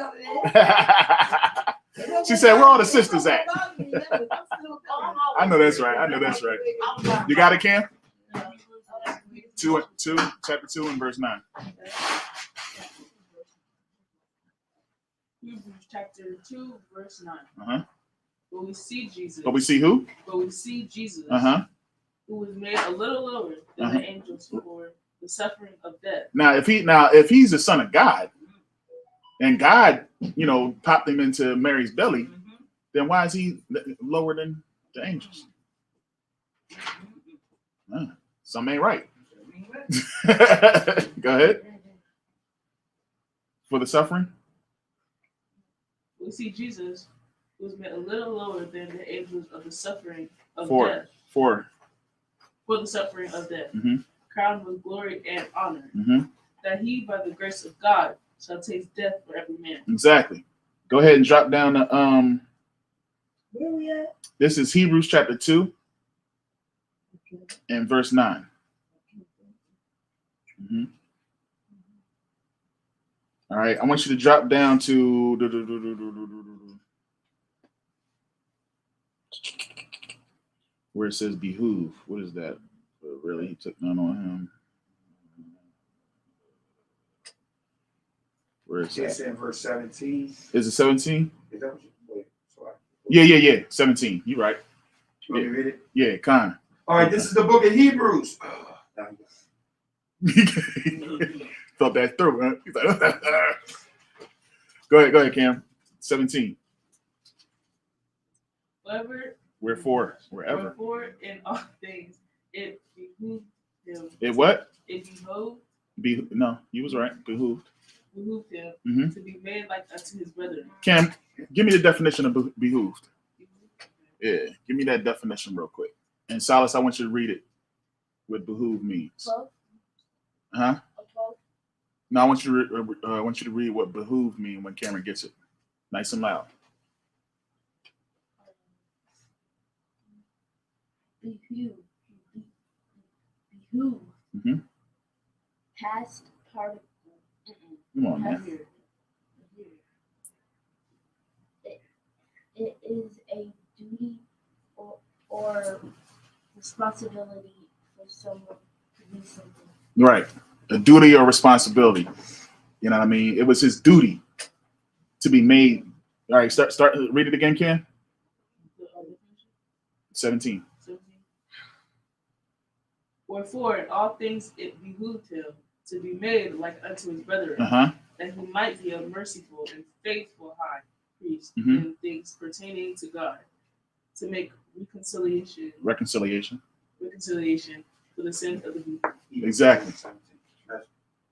B: She said, "Where all the sisters at?" I know that's right. I know that's right. You got it, Cam? 2, chapter 2 and verse 9.
I: Hebrews chapter 2, verse 9. But we see Jesus.
B: But we see who?
I: But we see Jesus. Who was made a little lower than the angels for the suffering of death.
B: Now, if he's the son of God, and God, popped him into Mary's belly, then why is he lower than the angels? Something ain't right. Go ahead. For the suffering?
I: We see Jesus was made a little lower than the angels of the suffering of death. For the suffering of death. Crowned with glory and honor. That he, by the grace of God, shall taste death for every man.
B: Exactly. Go ahead and drop down the
H: Where we at?
B: This is Hebrews chapter 2 and verse 9. All right, I want you to drop down to where it says behoove. What is that? Really, he took none on him. Where is
J: It's
B: that?
J: in verse 17.
B: Is it 17?
J: Is that what you wait? So
B: Yeah. 17. You right.
J: You want me to read it?
B: Yeah, kind of.
J: All right, this is the book of Hebrews.
B: Thought that through, huh? He's like, go ahead, Cam. 17. Wherefore
I: in all things it behooved him.
B: It what?
I: It behooved.
B: No, you was right. Behooved.
I: Behooved him to be made like unto his brethren.
B: Cam, give me the definition of behooved. Yeah, give me that definition real quick. And Silas, I want you to read it. What behoove means. Huh? No, I want you to read what behoove mean when Cameron gets it. Nice and loud.
G: Behoove. Past participle.
B: Come on, man.
G: It is a duty or responsibility for someone to do something.
B: Right. A duty or responsibility. You know what I mean? It was his duty to be made. All right, start read it again, Ken. 17.
I: Wherefore in all things it behooved him to be made like unto his brethren, that he might be a merciful and faithful high priest in things pertaining to God, to make reconciliation for the sins of the people.
B: Exactly.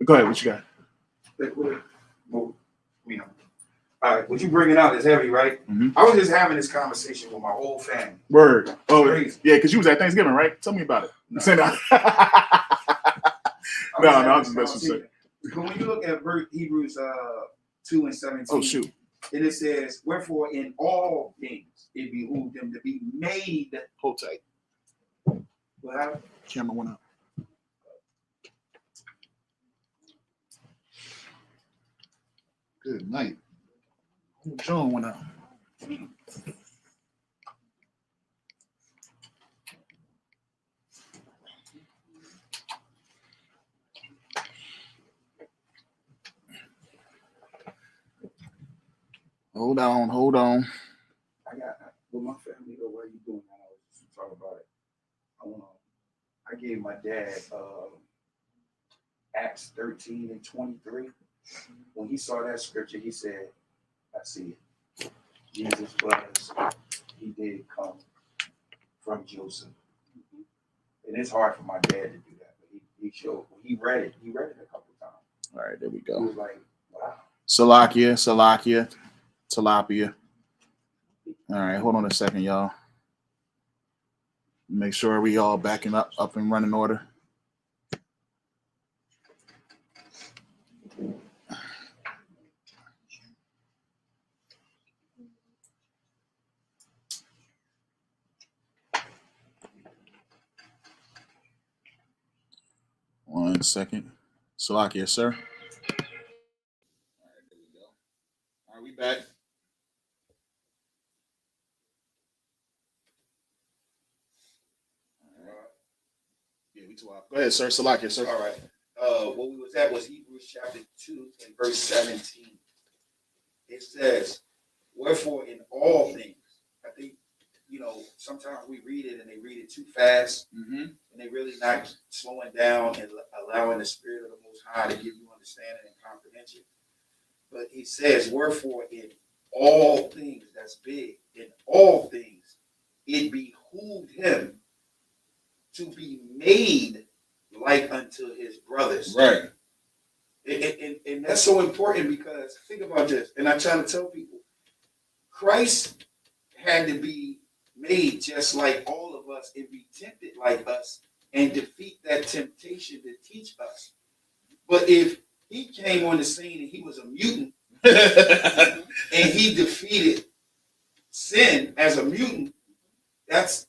B: Go ahead. What you got?
J: All right, what you bringing out is heavy, right? I was just having this conversation with my whole family.
B: Word. Oh, yeah, because you was at Thanksgiving, right? Tell me about it.
J: No.
B: No, I'm just messing with you.
J: But when you look at Hebrews 2 and 17,
B: oh shoot,
J: and it says, "Wherefore in all things it behooved them to be made."
B: Hold tight.
J: What happened?
B: Camera went up. Good night. John went out. Hold on.
J: I got with my family. What are you doing? I was just talking about it. I gave my dad Acts 13 and 23. When he saw that scripture, he said, "I see it. Jesus he did come from Joseph." And it's hard for my dad to do that, but he showed. He read it a couple of times.
B: All right, there we go.
J: He was like, "Wow."
B: Salakia, tilapia. All right, hold on a second, y'all. Make sure we all backing up and running order. One second. Salakia, sir. All right, there we go. All right, we back. Yeah, we too out. Go ahead, sir. Salakia, sir.
J: All right. What we was at was Hebrews chapter 2 and verse 17. It says, "Wherefore in all things," I think, sometimes we read it and they read it too fast, and they really not slowing down and allowing the Spirit of the Most High to give you understanding and comprehension. But he says, "Wherefore in all things," that's big, "in all things, it behooved him to be made like unto his brothers."
B: Right.
J: And that's so important because think about this, and I try to tell people, Christ had to be made just like all of us and be tempted like us and defeat that temptation to teach us. But if he came on the scene and he was a mutant and he defeated sin as a mutant, that's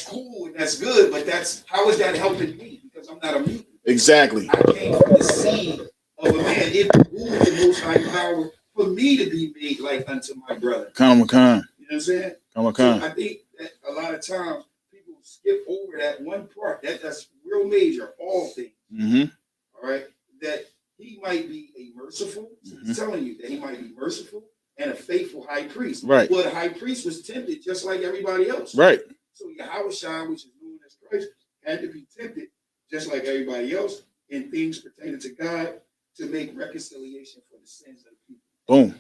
J: cool and that's good, but how is that helping me? Because I'm not a mutant.
B: Exactly.
J: I came from the seed of a man. It behooved the Most High power for me to be made like unto my brother.
B: Come on.
J: You know what I'm saying?
B: Come on.
J: So I think that a lot of times people skip over that one part. That's real major, all things. All right. That he might be a merciful. He's telling you that he might be merciful and a faithful high priest.
B: Right.
J: Well, the high priest was tempted just like everybody else.
B: Right.
J: So Yahushua, which is known as Christ, had to be tempted just like everybody else in things pertaining to God to make reconciliation for the sins of the people.
B: Boom.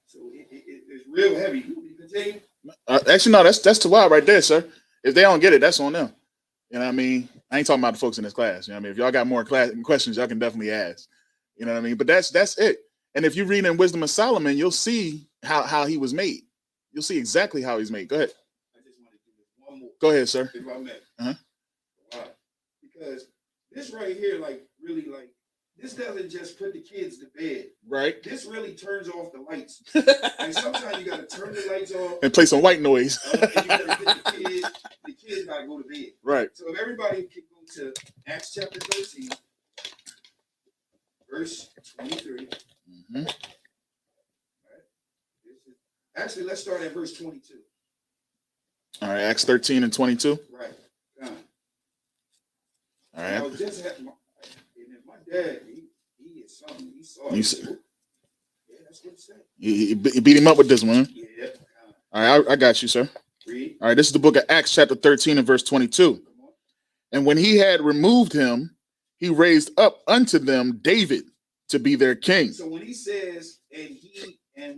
J: So it's real heavy. You continue?
B: Actually, no, that's too wild right there, sir. If they don't get it, that's on them. You know what I mean? I ain't talking about the folks in this class. You know what I mean? If y'all got more questions, y'all can definitely ask. You know what I mean? But that's it. And if you read in Wisdom of Solomon, you'll see how he was made. You'll see exactly how he's made. Go ahead.
J: I just want to do this one more.
B: Go ahead, sir.
J: If I may. Wow. Because this right here, like, really, like, this doesn't just put the kids to bed.
B: Right.
J: This really turns off the lights. And sometimes you got to turn the lights off.
B: And play some white noise.
J: And you got to get the kids got to go to bed.
B: Right.
J: So if everybody can go to Acts chapter 13, verse 23. All right. Actually, let's start at verse 22.
B: All right, Acts 13 and 22.
J: Right.
B: All right.
J: I was just at my dad, he is something. He saw it. Yeah, that's what it said.
B: You beat him up with this one. Huh?
J: Yeah.
B: All right, I got you, sir.
J: Read.
B: All right, this is the book of Acts chapter 13 and verse 22. And when he had removed him, he raised up unto them David to be their king.
J: So when he says, when he had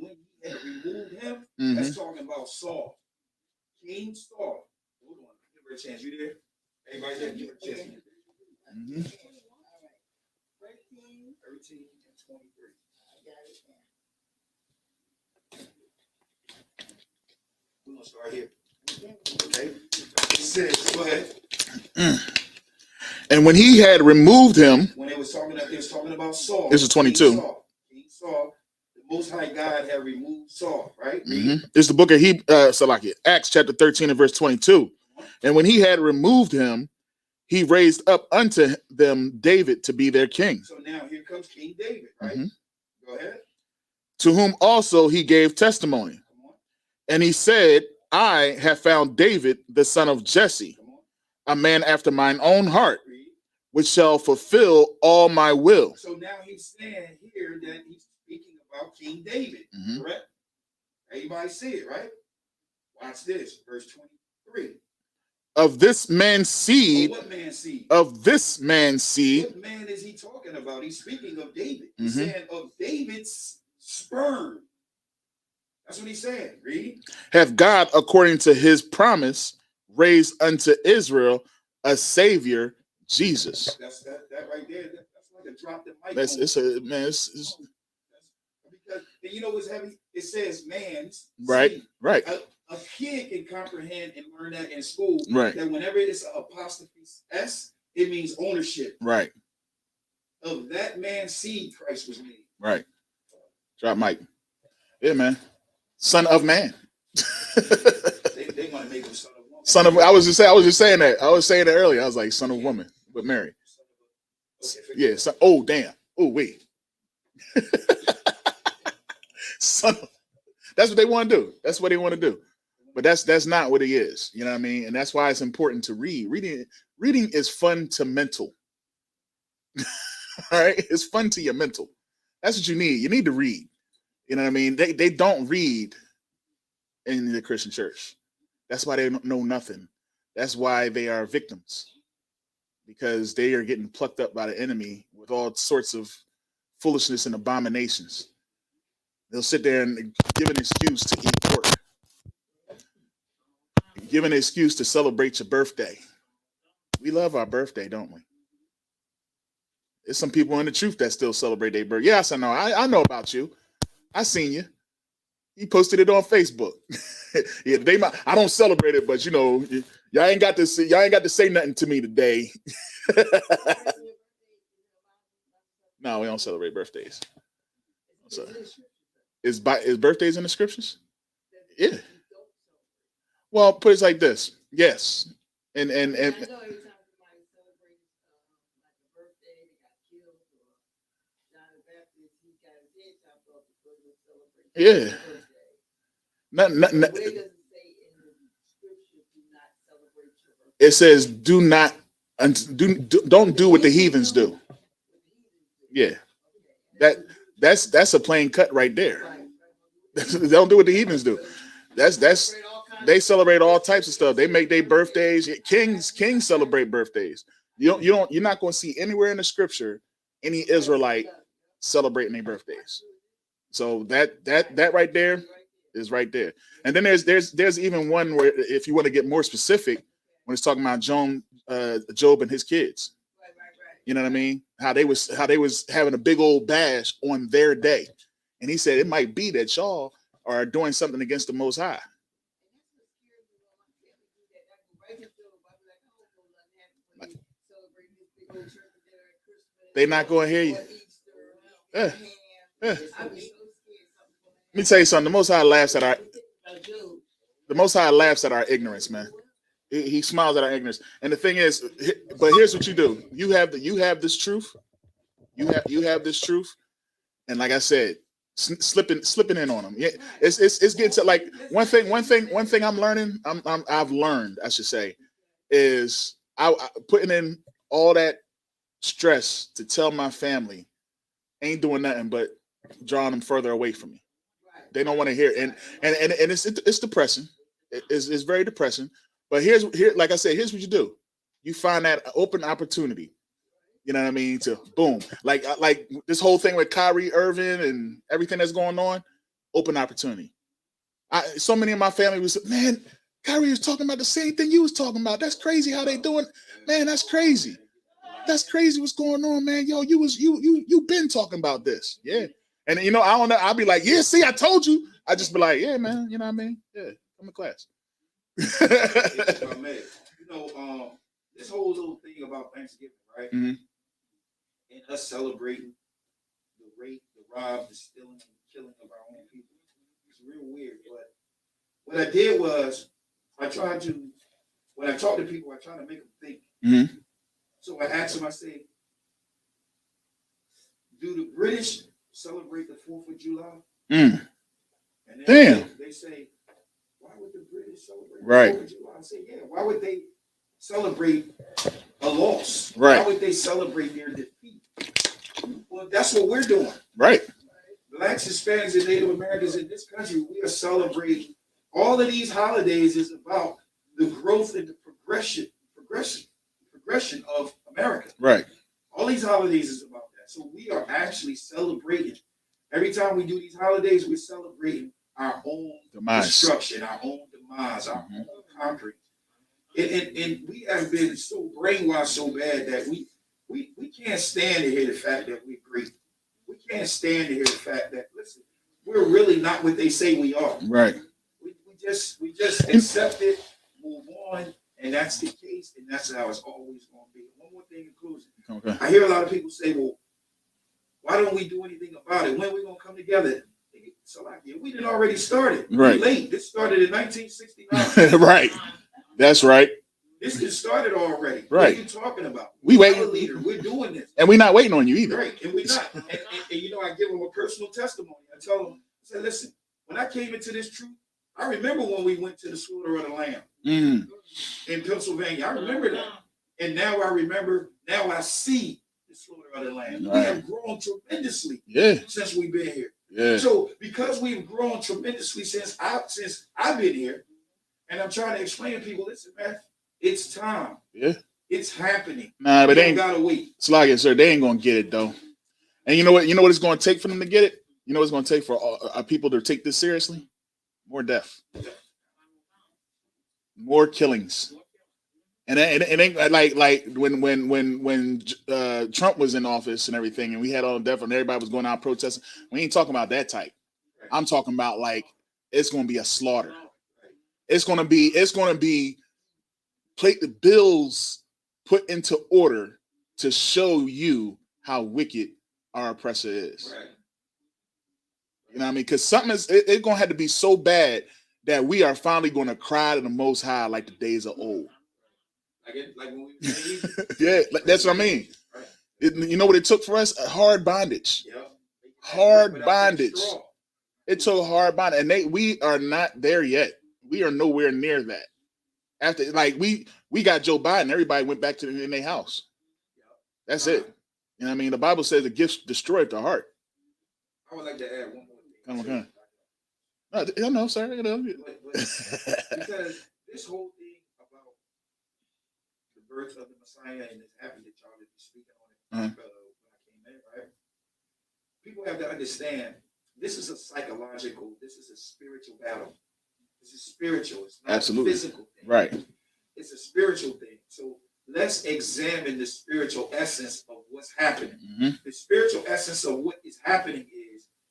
J: removed him, that's talking about Saul. King Saul. Hold on. Give her a chance. You there? Everybody there? Give her a chance. 13 and 23. We're going to start here. Okay. It says, go ahead.
B: And when he had removed him,
J: when they was talking about Saul.
B: This is 22.
J: King Saul, the Most High God had removed Saul, right?
B: This is the book of Acts chapter 13 and verse 22. And when he had removed him, he raised up unto them David to be their king.
J: So now here comes King David, right? Go ahead.
B: To whom also he gave testimony. And he said, I have found David, the son of Jesse, a man after mine own heart, which shall fulfill all my will.
J: So now he's saying here that he's speaking about King David, correct? Everybody see it, right? Watch this, verse 23.
B: Of this man's seed.
J: What man's seed?
B: Of this man's seed.
J: What man is he talking about? He's speaking of David. He's saying of David's sperm. That's what he's saying. Read.
B: Have God, according to his promise, raised unto Israel a Savior, Jesus.
J: That's that right there. That's like a drop the mic.
B: It's
J: because you know what's heavy? It says man's
B: right,
J: seed.
B: Right.
J: A kid can comprehend and learn that in school.
B: Right.
J: That whenever it's an apostrophe S, it means ownership.
B: Right.
J: Of that man's seed, Christ was made.
B: Right. Drop mic. Yeah, man. Son of man.
J: they want to make him son of woman.
B: Son of. I was just saying that. I was saying that earlier. I was like, son of woman, but Mary. Yeah. So, oh damn. Oh wait. Son of, that's what they want to do. That's what they want to do. But that's not what he is. You know what I mean? And that's why it's important to read. Reading is fun to mental. All right. It's fun to your mental. That's what you need. You need to read. You know what I mean? They don't read in the Christian church. That's why they don't know nothing. That's why they are victims, because they are getting plucked up by the enemy with all sorts of foolishness and abominations. They'll sit there and give an excuse to eat pork, give an excuse to celebrate your birthday. We love our birthday, don't we? There's some people in the truth that still celebrate their birthday. Yes, I know. I know about you. I seen you. You posted it on Facebook. Yeah, I don't celebrate it, but you know, y'all ain't got to say nothing to me today. No, we don't celebrate birthdays. So, is birthdays in the scriptures? Yeah. Well, put it like this. Yes. And yeah. It says, don't do what the heathens do. Yeah, that's a plain cut right there. Don't do what the heathens do. That's they celebrate all types of stuff. They make their birthdays. Kings celebrate birthdays. You're not going to see anywhere in the scripture any Israelite celebrating their birthdays. So that right there is right there. And then there's even one where, if you want to get more specific, when it's talking about Job and his kids. You know what I mean? How they was having a big old bash on their day. And he said it might be that y'all are doing something against the Most High. They're not going to hear you. Let me tell you something. The Most High laughs at our ignorance, man. He smiles at our ignorance. And the thing is, but here's what you do. You have this truth. You have this truth. And like I said, slipping in on them. Yeah, it's getting to, like, one thing I'm learning. I've learned, I should say, is I putting in all that stress to tell my family ain't doing nothing but drawing them further away from me. They don't want to hear it. And it's depressing. It's very depressing. But here, like I said, here's what you do. You find that open opportunity. You know what I mean? To boom. Like this whole thing with Kyrie Irving and everything that's going on, open opportunity. So many of my family was, man, Kyrie was talking about the same thing you was talking about. That's crazy how they doing. Man, that's crazy. That's crazy what's going on, man. Yo, you been talking about this. Yeah. And I don't know. I'll be like, yeah, see, I told you. I just be like, yeah, man, you know what I mean? Yeah, come to class.
J: This whole little thing about Thanksgiving, right?
B: Mm-hmm.
J: And us celebrating the rape, the rob, the stealing, and the killing of our own people. It's real weird. But what I did was, when I talk to people, I try to make them think.
B: Mm-hmm.
J: So I asked them, I say, do the British celebrate the 4th of July?
B: Mm.
J: And
B: then
J: Damn. They say, why would the British celebrate
B: right.
J: the 4th of July? I say, yeah, why would they celebrate a loss?
B: Right.
J: Why would they celebrate their defeat? Well, that's what we're doing.
B: Right.
J: Blacks, Hispanics, and Native Americans in this country, we are celebrating. All of these holidays is about the growth and the progression of America.
B: Right.
J: All these holidays is about that. So we are actually celebrating. Every time we do these holidays, we're celebrating our own destruction, our own demise, our own conquering. And we have been so brainwashed so bad that we can't stand to hear the fact that we're great. We can't stand to hear the fact that, listen, we're really not what they say we are.
B: Right.
J: We just accept it, move on, and that's the case, and that's how it's always going to be. One more thing in closing.
B: Okay.
J: I hear a lot of people say, well, why don't we do anything about it? When are we going to come together? So we didn't already started.
B: Right.
J: We're late. This started in 1969.
B: Right. That's right.
J: This just started already.
B: Right.
J: What are you talking about?
B: We wait.
J: We're a leader. We're doing this.
B: And we're not waiting on you either.
J: Right. And we're not. And I give them a personal testimony. I tell them, I say, listen, when I came into this truth, I remember when we went to the slaughter of the lamb in Pennsylvania. I remember that. And now I remember, now I see the slaughter of the lamb. Right. We have grown tremendously since we've been here.
B: Yeah.
J: So because we've grown tremendously since I've been here, and I'm trying to explain to people, listen, man, it's time.
B: Yeah.
J: It's happening.
B: Nah, but they ain't
J: gotta wait.
B: It's like it, sir. They ain't gonna get it though. And you know what? You know what it's gonna take for them to get it? You know what it's gonna take for our people to take this seriously? More death. More killings. And it ain't like when Trump was in office and everything, and we had all the death and everybody was going out protesting. We ain't talking about that type. I'm talking about like it's gonna be a slaughter. It's gonna be plate the bills put into order to show you how wicked our oppressor is. You know what I mean? Because something it's gonna have to be so bad that we are finally gonna cry to the Most High like the days of old.
J: Like when we
B: yeah, that's what I mean. You know what it took for us? A hard bondage.
J: Yeah.
B: Hard bondage. It took hard bondage, and we are not there yet. We are nowhere near that After like we got Joe Biden, everybody went back to in their house. That's it. You know what I mean? The Bible says the gifts destroyed the heart.
J: I would like to add one more thing.
B: Okay. I know, sir. You know.
J: Because this whole thing about the birth of the Messiah and it's happy that y'all be speaking on it when I came in, right? People have to understand this is a psychological, this is a spiritual battle. This is spiritual. It's not a physical thing.
B: Right.
J: It's a spiritual thing. So let's examine the spiritual essence of what's happening. The spiritual essence of what is happening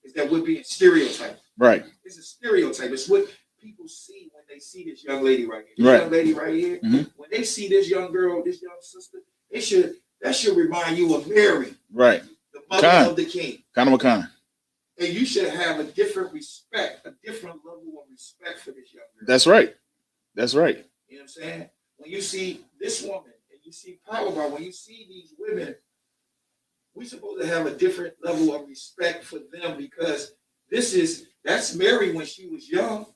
J: is that we're being stereotyped.
B: Right.
J: It's a stereotype. It's what people see when they see this young lady right here. This young lady right here. When they see this young girl, this young sister, that should remind you of Mary.
B: Right.
J: The mother of the king.
B: Kind.
J: And you should have a different respect, a different level of respect for this young girl.
B: That's right. That's right.
J: You know what I'm saying? When you see this woman and you see Powerball, when you see these women, we're supposed to have a different level of respect for them because that's Mary when she was young.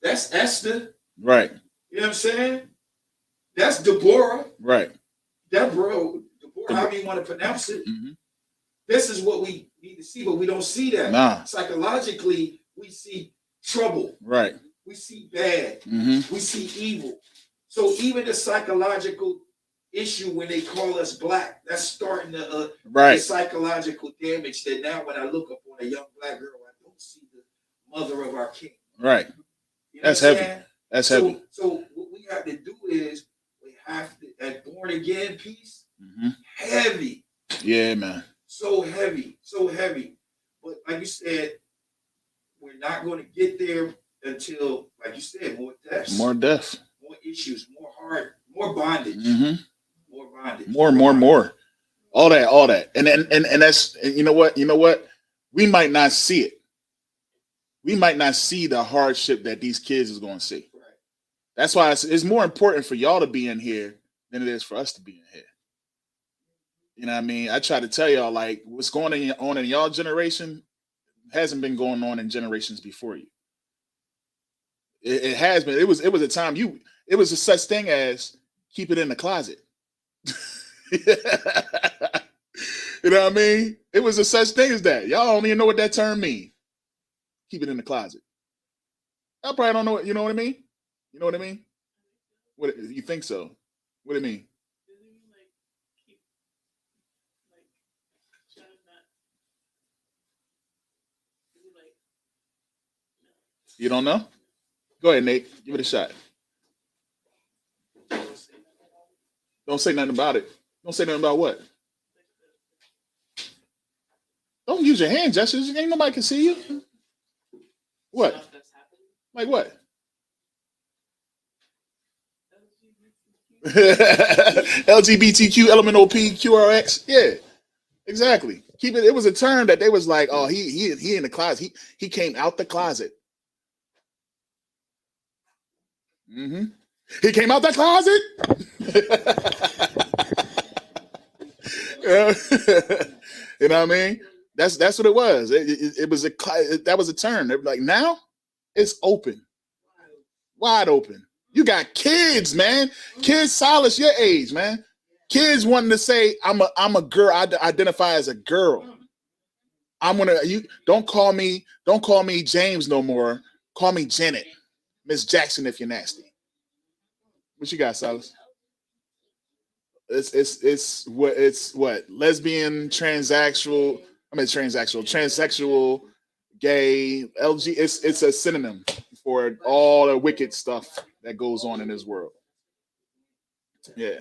J: That's Esther.
B: Right.
J: You know what I'm saying? That's Deborah.
B: Right.
J: Deborah, however you want to pronounce it. This is what we need to see, but we don't see that.
B: Nah.
J: Psychologically, we see trouble.
B: Right.
J: We see bad. We see evil. So even the psychological issue when they call us black, that's starting to the psychological damage that now when I look up on a young black girl, I don't see the mother of our king.
B: Right.
J: You know
B: that's heavy. That's heavy.
J: So what we have to do is we have to, that born again piece, heavy.
B: Yeah, man.
J: So heavy. But like you said, we're not going to get there until, like you said, more deaths.
B: More death.
J: More issues, more bondage. More bondage.
B: More. All that. And that's, you know what? We might not see it. We might not see the hardship that these kids is going to see.
J: Right.
B: That's why it's more important for y'all to be in here than it is for us to be in here. You know what I mean? I try to tell y'all, like, what's going on in y'all generation hasn't been going on in generations before you. It has been. It was a time it was a such thing as keep it in the closet. You know what I mean? It was a such thing as that. Y'all don't even know what that term means. Keep it in the closet. I probably don't know it. You know what I mean? You know what I mean? What you think so? What do you mean? You don't know? Go ahead, Nate. Give it a shot. Don't say nothing about it. Don't say nothing about what? Don't use your hand gestures. Ain't nobody can see you. What? Like what? LGBTQ, LMNOP, QRX. Yeah, exactly. Keep it. It was a term that they was like, oh, he in the closet. He came out the closet. He came out that closet. You know what I mean? That's what it was. It was that was a term. They were like, now it's open, wide open. You got kids, man. Kids, Silas, your age, man. Kids wanting to say, I'm a girl. I identify as a girl. Don't call me James no more. Call me Janet, Miss Jackson if you're nasty. What you got, Silas? It's what lesbian, transsexual, gay, LG. It's a synonym for all the wicked stuff that goes on in this world. Yeah.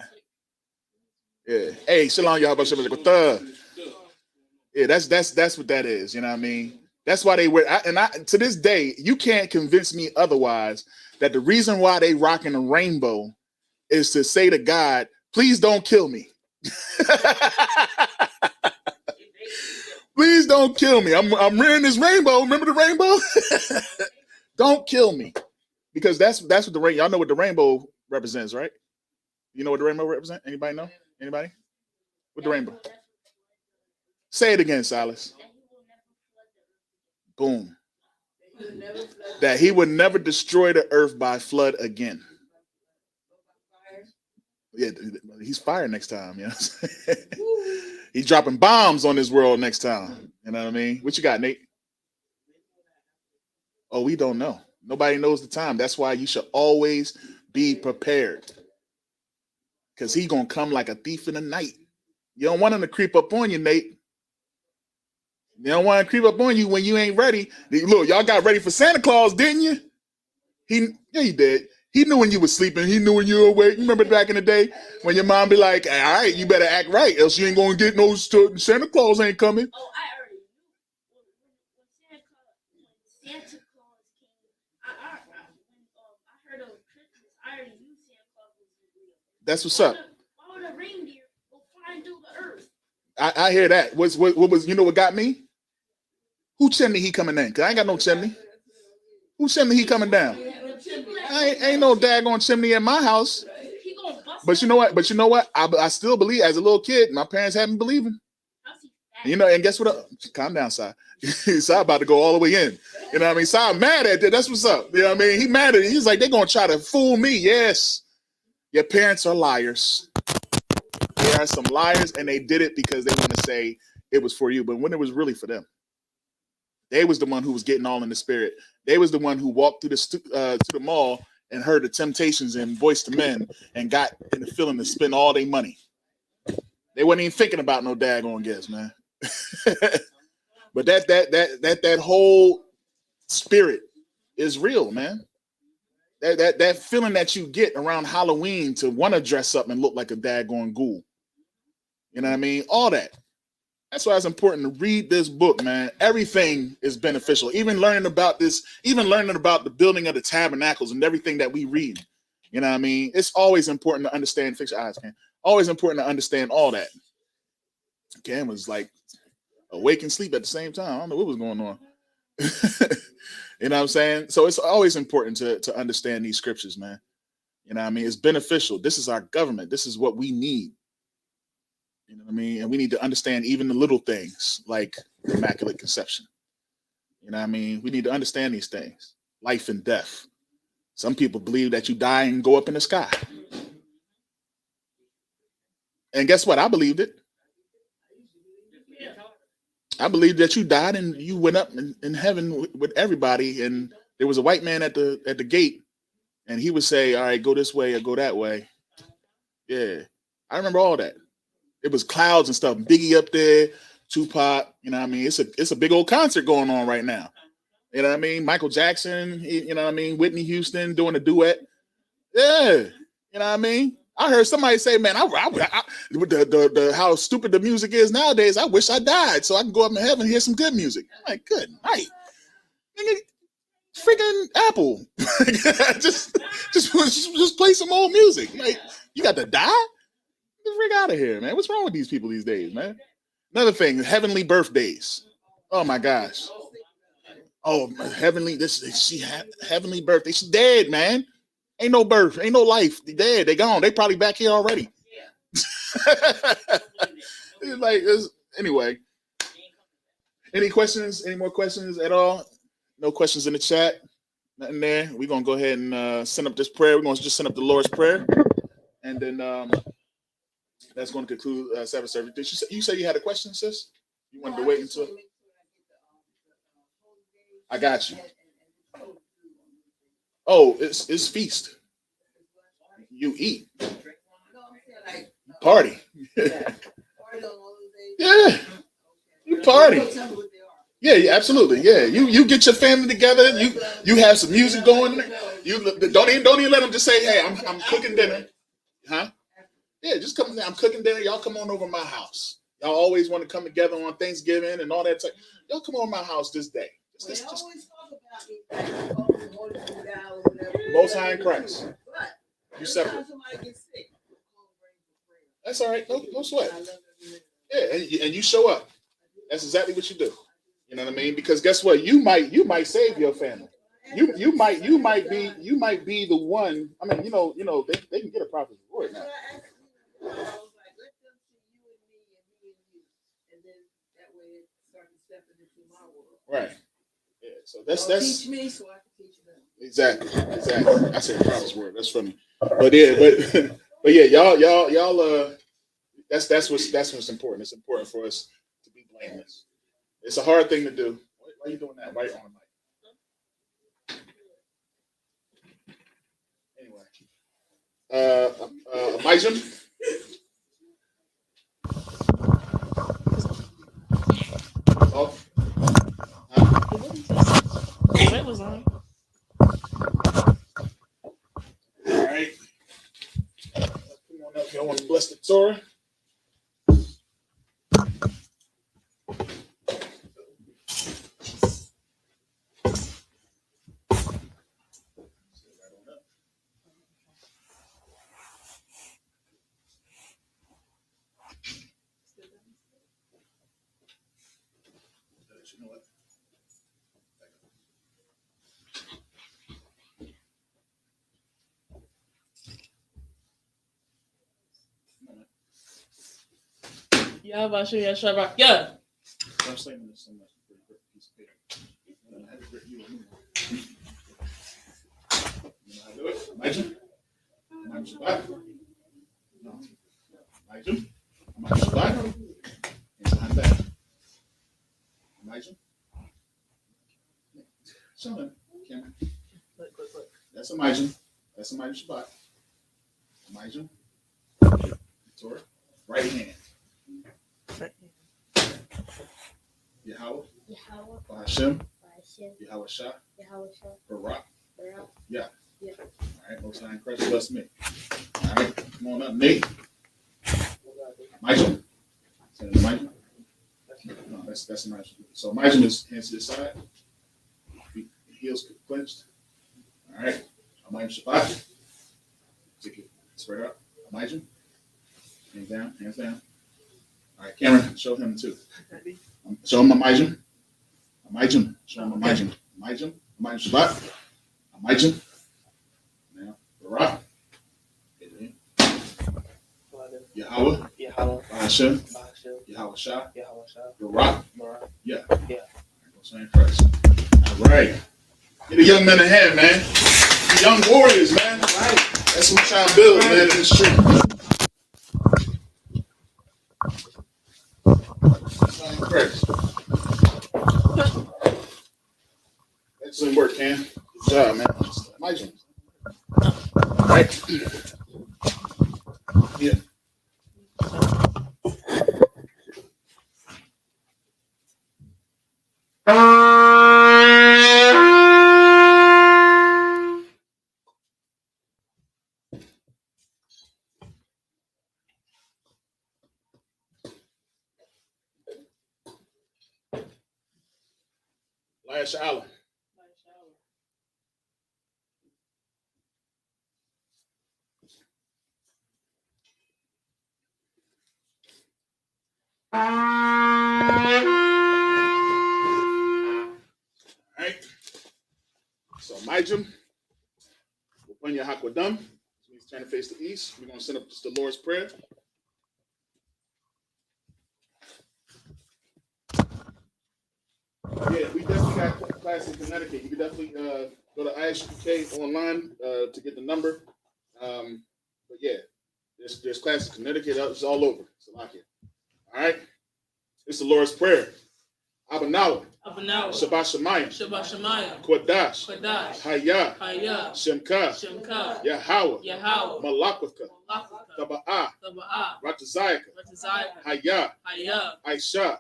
B: Hey, shalom, y'all. Yeah, that's what that is. You know what I mean? That's why they wear. To this day, you can't convince me otherwise that the reason why they rocking a rainbow is to say to God, please don't kill me. Please don't kill me. I'm wearing this rainbow. Remember the rainbow? Don't kill me. Because that's what the y'all know what the rainbow represents, right? You know what the rainbow represents? Anybody know? Anybody? What the rainbow? Say it again, Silas. Boom. That he would never destroy the earth by flood again. Yeah, he's fired next time. You know what I'm saying? He's dropping bombs on this world next time. You know what I mean? What you got, Nate? Oh, we don't know. Nobody knows the time. That's why you should always be prepared. Because he's going to come like a thief in the night. You don't want him to creep up on you, Nate. You don't want to creep up on you when you ain't ready. Look, y'all got ready for Santa Claus, didn't you? Yeah, he did. He knew when you were sleeping. He knew when you were awake. You remember back in the day when your mom be like, all right, you better act right, else you ain't going to get no Santa Claus ain't coming.
G: Oh, I already knew. When Santa Claus came, I heard of Christmas, I already knew Santa Claus was real.
B: That's what's up.
G: Why would a reindeer go flying through the earth?
B: I hear that. What was, you know what got me? Who chimney he coming in? Because I ain't got no chimney. Who chimney he coming down? Ain't no daggone chimney in my house. But you know what? I still believe, as a little kid, my parents had me believing. You know, and guess what? Calm down, Si. Si about to go all the way in. You know what I mean? Si mad at that. That's what's up. You know what I mean? He mad at it. He's like, they're going to try to fool me. Yes. Your parents are liars. They are some liars, and they did it because they want to say it was for you. But when it was really for them. They was the one who was getting all in the spirit. They was the one who walked through to the mall and heard the Temptations and Voice to Men and got in the feeling to spend all their money. They wasn't even thinking about no daggone gifts, man. But that whole spirit is real, man. That feeling that you get around Halloween to want to dress up and look like a daggone ghoul. You know what I mean? All that. That's why it's important to read this book, man. Everything is beneficial. Even learning about the building of the tabernacles and everything that we read. You know what I mean? It's always important to understand. Fix your eyes, Cam. Always important to understand all that. Cam was like awake and sleep at the same time. I don't know what was going on. You know what I'm saying? So it's always important to understand these scriptures, man. You know what I mean? It's beneficial. This is our government. This is what we need. You know what I mean? And we need to understand even the little things like Immaculate Conception. You know what I mean? We need to understand these things. Life and death. Some people believe that you die and go up in the sky. And guess what? I believed it. I believed that you died and you went up in heaven with everybody. And there was a white man at the gate. And he would say, all right, go this way or go that way. Yeah. I remember all that. It was clouds and stuff. Biggie up there, Tupac. You know what I mean? It's a big old concert going on right now. You know what I mean? Michael Jackson. You know what I mean? Whitney Houston doing a duet. Yeah. You know what I mean? I heard somebody say, "Man, with the how stupid the music is nowadays. I wish I died so I can go up in heaven and hear some good music." I'm like, good night, freaking Apple. just play some old music. Like, you got to die? Get the freak out of here, man. What's wrong with these people these days, man? Another thing, heavenly birthdays. Oh my gosh. Oh, heavenly heavenly birthday. She's dead, man. Ain't no birth, ain't no life. They dead, they gone. They probably back here already. Anyway. Any questions? Any more questions at all? No questions in the chat. Nothing there. We're gonna go ahead and send up this prayer. We're gonna just send up the Lord's Prayer, and then that's going to conclude Sabbath Service. You say you had a question, sis? You wanted to wait until I got you. Oh, it's feast. You eat. Party. Yeah. You party. Yeah, absolutely. Yeah. You get your family together. You have some music going. You don't even let them just say, "Hey, I'm cooking dinner." Huh? Yeah, just come. I'm cooking dinner. Y'all come on over to my house. Y'all always want to come together on Thanksgiving and all that. Y'all come on my house this day. Just Most High in Christ. You separate. That's all right. No sweat. Yeah, and you show up. That's exactly what you do. You know what I mean? Because guess what? You might save your family. You might be the one. I mean, they can get a prophet's reward now. Right. Yeah. So that's teach me so I can teach them. Exactly. I said prophet's word. That's funny. But But yeah, y'all. That's what's important. It's important for us to be blameless. It's a hard thing to do. Why are you doing that right on the mic? Anyway, Mijum. Oh.
I: It was on.
B: All right. Come on up here. I want to bless the Torah. You know what?
I: Yeah, about you, yeah, Shabbat. Yeah.
B: I'm saying this so much. Piece of paper. I had to grip you a new one. You know how to do it? Imagine. Imagine Shabbat. No. Imagine. Imagine Shabbat. And behind that. Imagine. Show them. Camera.
I: Look.
B: That's Imagine. That's Imagine Shabbat. Imagine. Torah. Right hand. Yahweh. Hashem. Yahweh Shah. Barak. Yeah. All right, Most High in Christ bless me. All right, come on up, Nate. Mijum. Is that Mijum? No, that's Mijum. So Mijum is hands to the side. Heels clenched. All right, Mijum Shabbat. Take it spread out. Mijum. Hands down, hands down. All right, Cameron, show him too. Show him a Mijum. A Mijum. Show him a Mijum. Mijum. Mijum Shabbat. A Mijum. Now, Barak. Yahweh. Hashem. Yahweh Shah. Barak. Yeah. Same Christ. All right. Get a young man a hand, man. The young warriors, man. Right. That's what we're trying to build, man, in the street. Christ. Excellent work, Cam. Good job, man. Amazing. All right. Yeah. Last Allen. All right. So Mijum, we'll your Hakwadam. Which means turn to face the east. We're going to send up just the Lord's Prayer. Yeah, we definitely got class in Connecticut. You can definitely go to Isupk online to get the number. But yeah, there's class in Connecticut. It's all over. It's a lot here. All right. It's the Lord's Prayer. Abanawa. Shabbat Shemayim. Kodash. Hayah. Shemka. Yahweh. Malakwaka. Taba'ah. Ratazayaka. Hayah. Aisha.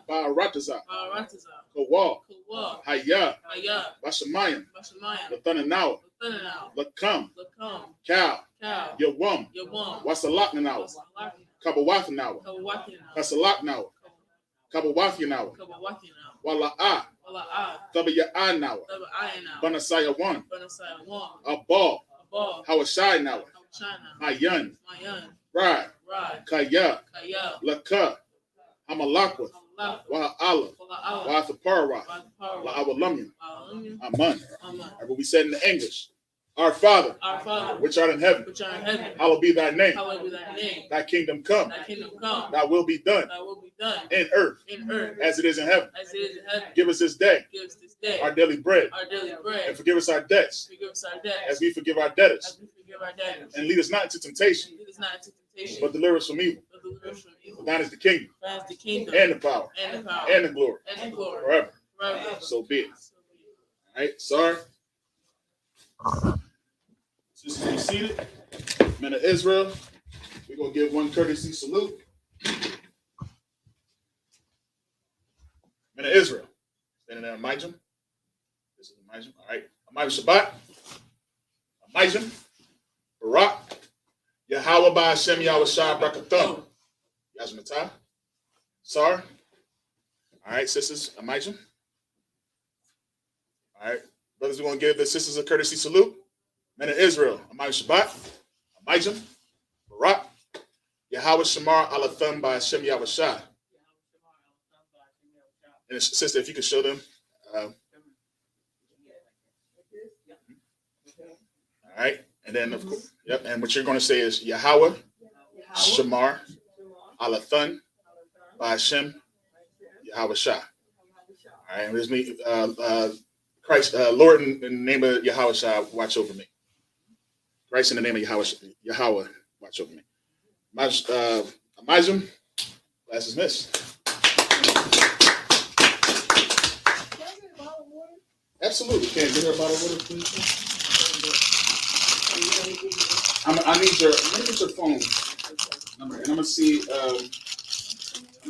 B: Ba'aratazah. Kawal. Hayah. Bashamayim. Lathananawa. Lakam. Cal. Yawam. Wasalaknanawa. Kabawafanawa. Kasalaknawa. Kabawafinawa. Wala'ah. Tabaya'anawa. Banasaya 1. Abal. Hawashai Nawa. Mayan. Rad. Kaya. Laka. Hamalakwa. Wa'ala. Wa'athapara. La'awalamya. Aman. But we said in the English. Our Father,
I: which
B: art in heaven, hallowed be thy name. Thy kingdom come. Thy will be done in earth as it is in heaven. Give us this day our daily bread. And forgive us our debts as we forgive our debtors. And lead us not into temptation, but deliver us from evil. For thine is the kingdom, and the power, and the glory, forever. So be it. All right, sorry. Sisters, be seated. Men of Israel, we're going to give one courtesy salute. Men of Israel, standing there, Amijam. This is Amijam. All right. Amijam Shabbat. Amijam. Barak. Yahweh by Hashem Yahweh Shah Brakathum. Yazmatah. Sar. All right, sisters, Amijam. All right. Brothers, we're going to give the sisters a courtesy salute. Men of Israel, Amijam Shabbat, Amijam, Barak, Yahweh Shamar Alatham by Hashem Yahweh Shah. And sister, if you could show them. All right. And then, of course, yep. And what you're going to say is Yahweh Shamar Alatham by Hashem Yahweh Shah. All right. And there's me, Christ, Lord, in the name of Yahweh Shah, watch over me. Christ, in the name of Yahweh, watch over me. Amijam, class is missed. Absolutely. Can you get her a bottle of water, please? I need your phone number, and I'm gonna see.